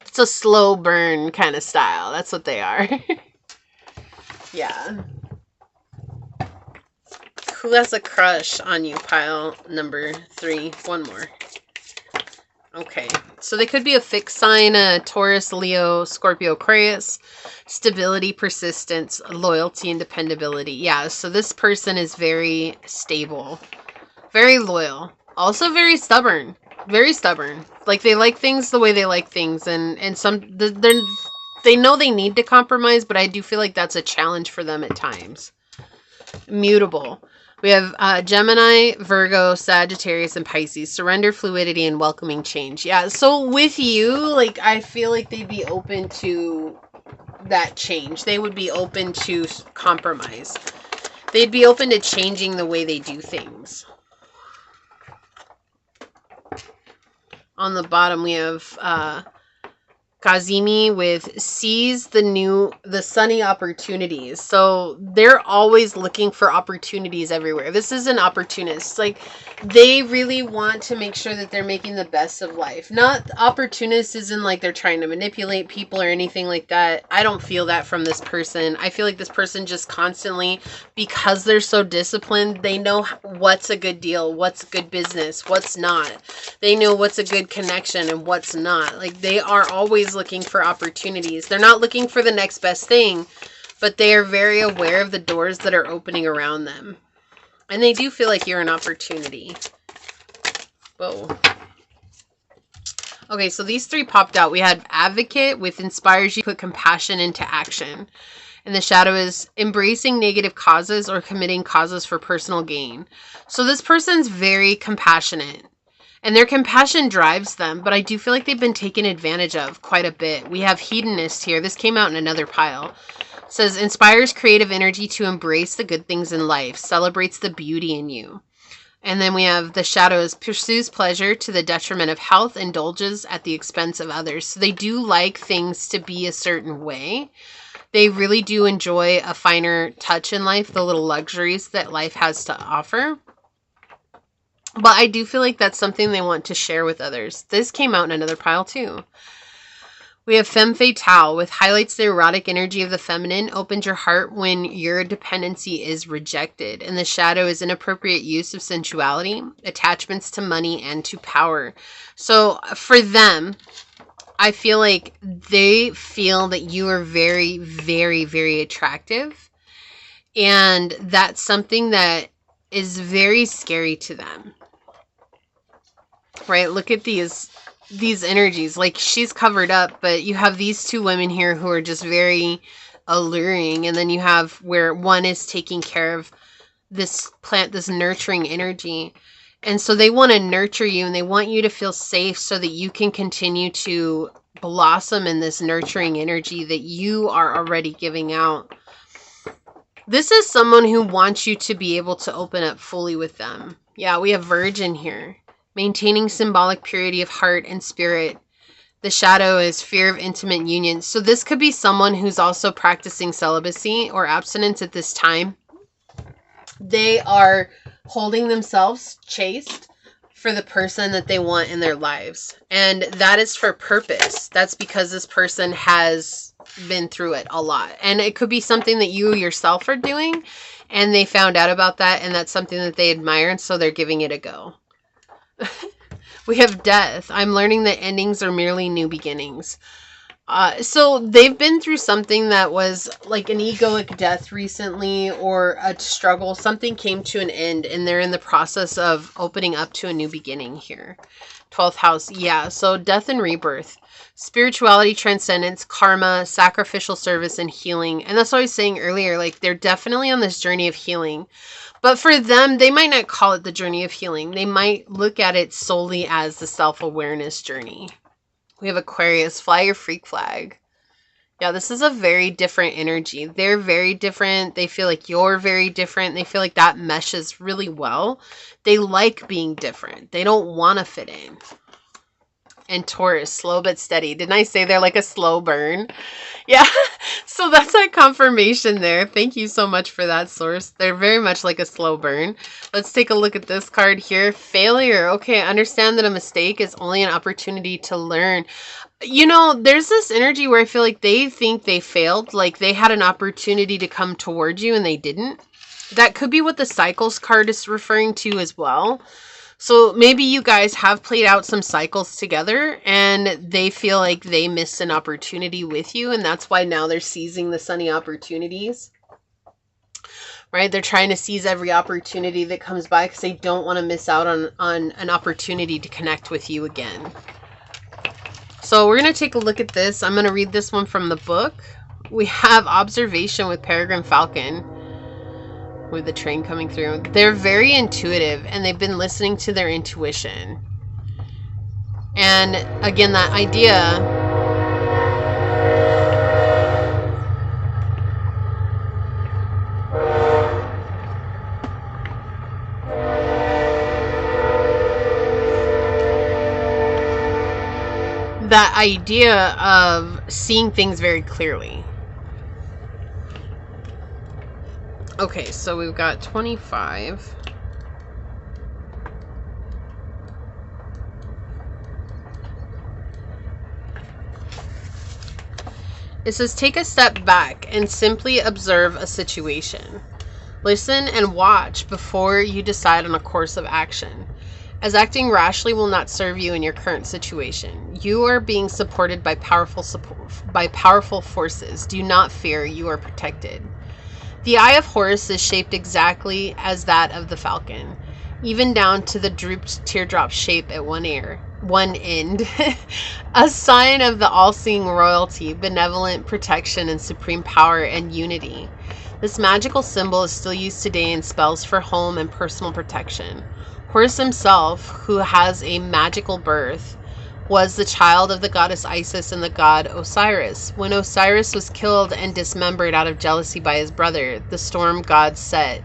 It's a slow burn kind of style. That's what they are. Yeah. Who has a crush on you? Pile number 3. One more. Okay. So they could be a fixed sign, a Taurus, Leo, Scorpio, Aquarius. Stability, persistence, loyalty, and dependability. Yeah. So this person is very stable. Very loyal. Also very stubborn. Very stubborn. Like, they like things the way they like things, and they know they need to compromise, but I do feel like that's a challenge for them at times. Mutable. We have Gemini, Virgo, Sagittarius, and Pisces. Surrender, fluidity, and welcoming change. Yeah, so with you, like, I feel like they'd be open to that change. They would be open to compromise. They'd be open to changing the way they do things. On the bottom, we have Kazimi with seize the sunny opportunities. So they're always looking for opportunities everywhere. This is an opportunist. Like, they really want to make sure that they're making the best of life. Not opportunists isn't like they're trying to manipulate people or anything like that. I don't feel that from this person. I feel like this person just constantly, because they're so disciplined, they know what's a good deal, what's good business, what's not. They know what's a good connection and what's not. Like, they are always looking for opportunities. They're not looking for the next best thing, but they are very aware of the doors that are opening around them. And they do feel like you're an opportunity. Whoa. Okay, so these 3 popped out. We had advocate with inspires you to put compassion into action. And the shadow is embracing negative causes or committing causes for personal gain. So this person's very compassionate. And their compassion drives them, but I do feel like they've been taken advantage of quite a bit. We have hedonist here. This came out in another pile. It says, inspires creative energy to embrace the good things in life, celebrates the beauty in you. And then we have the shadows, pursues pleasure to the detriment of health, indulges at the expense of others. So they do like things to be a certain way. They really do enjoy a finer touch in life, the little luxuries that life has to offer. But I do feel like that's something they want to share with others. This came out in another pile too. We have femme fatale, with highlights the erotic energy of the feminine, opens your heart when your dependency is rejected. And the shadow is inappropriate use of sensuality, attachments to money, and to power. So for them, I feel like they feel that you are very, very, very attractive. And that's something that is very scary to them. Right? Look at these energies. Like, she's covered up, but you have these 2 women here who are just very alluring. And then you have where one is taking care of this plant, this nurturing energy. And so they want to nurture you and they want you to feel safe so that you can continue to blossom in this nurturing energy that you are already giving out. This is someone who wants you to be able to open up fully with them. Yeah, we have Virgin here. Maintaining symbolic purity of heart and spirit. The shadow is fear of intimate union. So this could be someone who's also practicing celibacy or abstinence at this time. They are holding themselves chaste for the person that they want in their lives. And that is for purpose. That's because this person has been through it a lot. And it could be something that you yourself are doing and they found out about that and that's something that they admire and so they're giving it a go. We have death. I'm learning that endings are merely new beginnings. So they've been through something that was like an egoic death recently or a struggle. Something came to an end and they're in the process of opening up to a new beginning here. 12th house. Yeah. So death and rebirth, spirituality, transcendence, karma, sacrificial service, and healing. And that's what I was saying earlier. Like they're definitely on this journey of healing. But for them, they might not call it the journey of healing. They might look at it solely as the self-awareness journey. We have Aquarius, fly your freak flag. Yeah, this is a very different energy. They're very different. They feel like you're very different. They feel like that meshes really well. They like being different. They don't want to fit in. And Taurus, slow but steady. Didn't I say they're like a slow burn? Yeah, so that's that confirmation there. Thank you so much for that, source. They're very much like a slow burn. Let's take a look at this card here. Failure. Okay, understand that a mistake is only an opportunity to learn. You know, there's this energy where I feel like they think they failed. Like they had an opportunity to come towards you and they didn't. That could be what the cycles card is referring to as well. So maybe you guys have played out some cycles together and they feel like they missed an opportunity with you. And that's why now they're seizing the sunny opportunities, right? They're trying to seize every opportunity that comes by because they don't want to miss out on an opportunity to connect with you again. So we're going to take a look at this. I'm going to read this one from the book. We have observation with Peregrine Falcon. With the train coming through. They're very intuitive and they've been listening to their intuition. And again, that idea of seeing things very clearly. Okay, so we've got 25. It says, take a step back and simply observe a situation. Listen and watch before you decide on a course of action, as acting rashly will not serve you in your current situation. You are being supported by powerful forces. Do not fear, you are protected. The eye of Horus is shaped exactly as that of the falcon, even down to the drooped teardrop shape at one end, a sign of the all-seeing royalty, benevolent protection, and supreme power and unity. This magical symbol is still used today in spells for home and personal protection. Horus himself, who has a magical birth, was the child of the goddess Isis and the god Osiris. When Osiris was killed and dismembered out of jealousy by his brother, the storm god Set,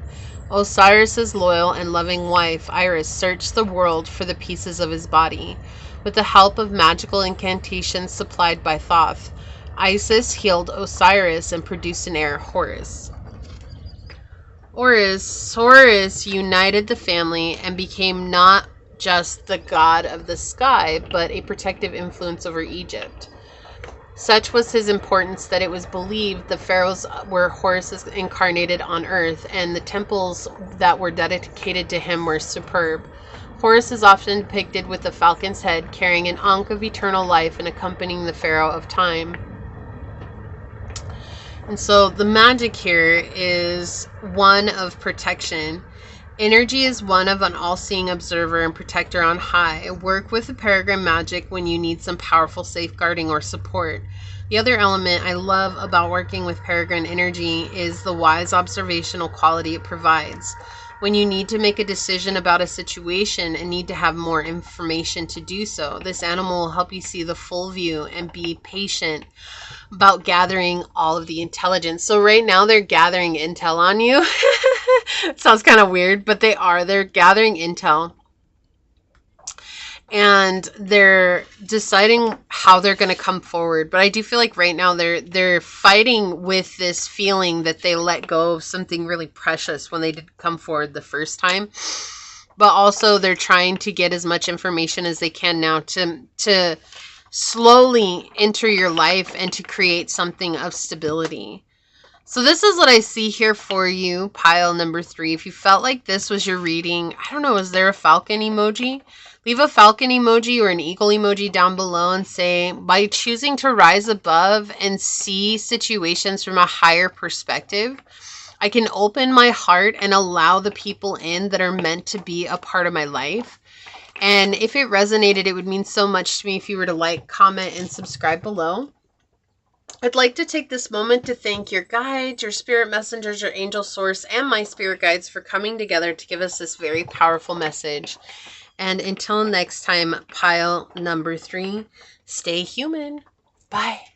Osiris's loyal and loving wife Iris searched the world for the pieces of his body. With the help of magical incantations supplied by Thoth, Isis healed Osiris and produced an heir, Horus. Horus united the family and became not just the god of the sky, but a protective influence over Egypt. Such was his importance that it was believed the pharaohs were Horus incarnated on earth, and the temples that were dedicated to him were superb. Horus is often depicted with the falcon's head, carrying an ankh of eternal life and accompanying the pharaoh of time. And so the magic here is one of protection. Energy is one of an all-seeing observer and protector on high. Work with the peregrine magic when you need some powerful safeguarding or support. The other element I love about working with peregrine energy is the wise observational quality it provides. when you need to make a decision about a situation and need to have more information to do so. This animal will help you see the full view and be patient about gathering all of the intelligence. So right now they're gathering intel on you. It sounds kind of weird, but they're gathering intel. And they're deciding how they're going to come forward. But I do feel like right now they're fighting with this feeling that they let go of something really precious when they did come forward the first time. But also they're trying to get as much information as they can now to slowly enter your life and to create something of stability. So this is what I see here for you, pile number 3. If you felt like this was your reading, I don't know, is there a falcon emoji? Leave a falcon emoji or an eagle emoji down below and say, by choosing to rise above and see situations from a higher perspective, I can open my heart and allow the people in that are meant to be a part of my life. And if it resonated, it would mean so much to me if you were to like, comment, and subscribe below. I'd like to take this moment to thank your guides, your spirit messengers, your angel source, and my spirit guides for coming together to give us this very powerful message. And until next time, pile number 3, stay human. Bye.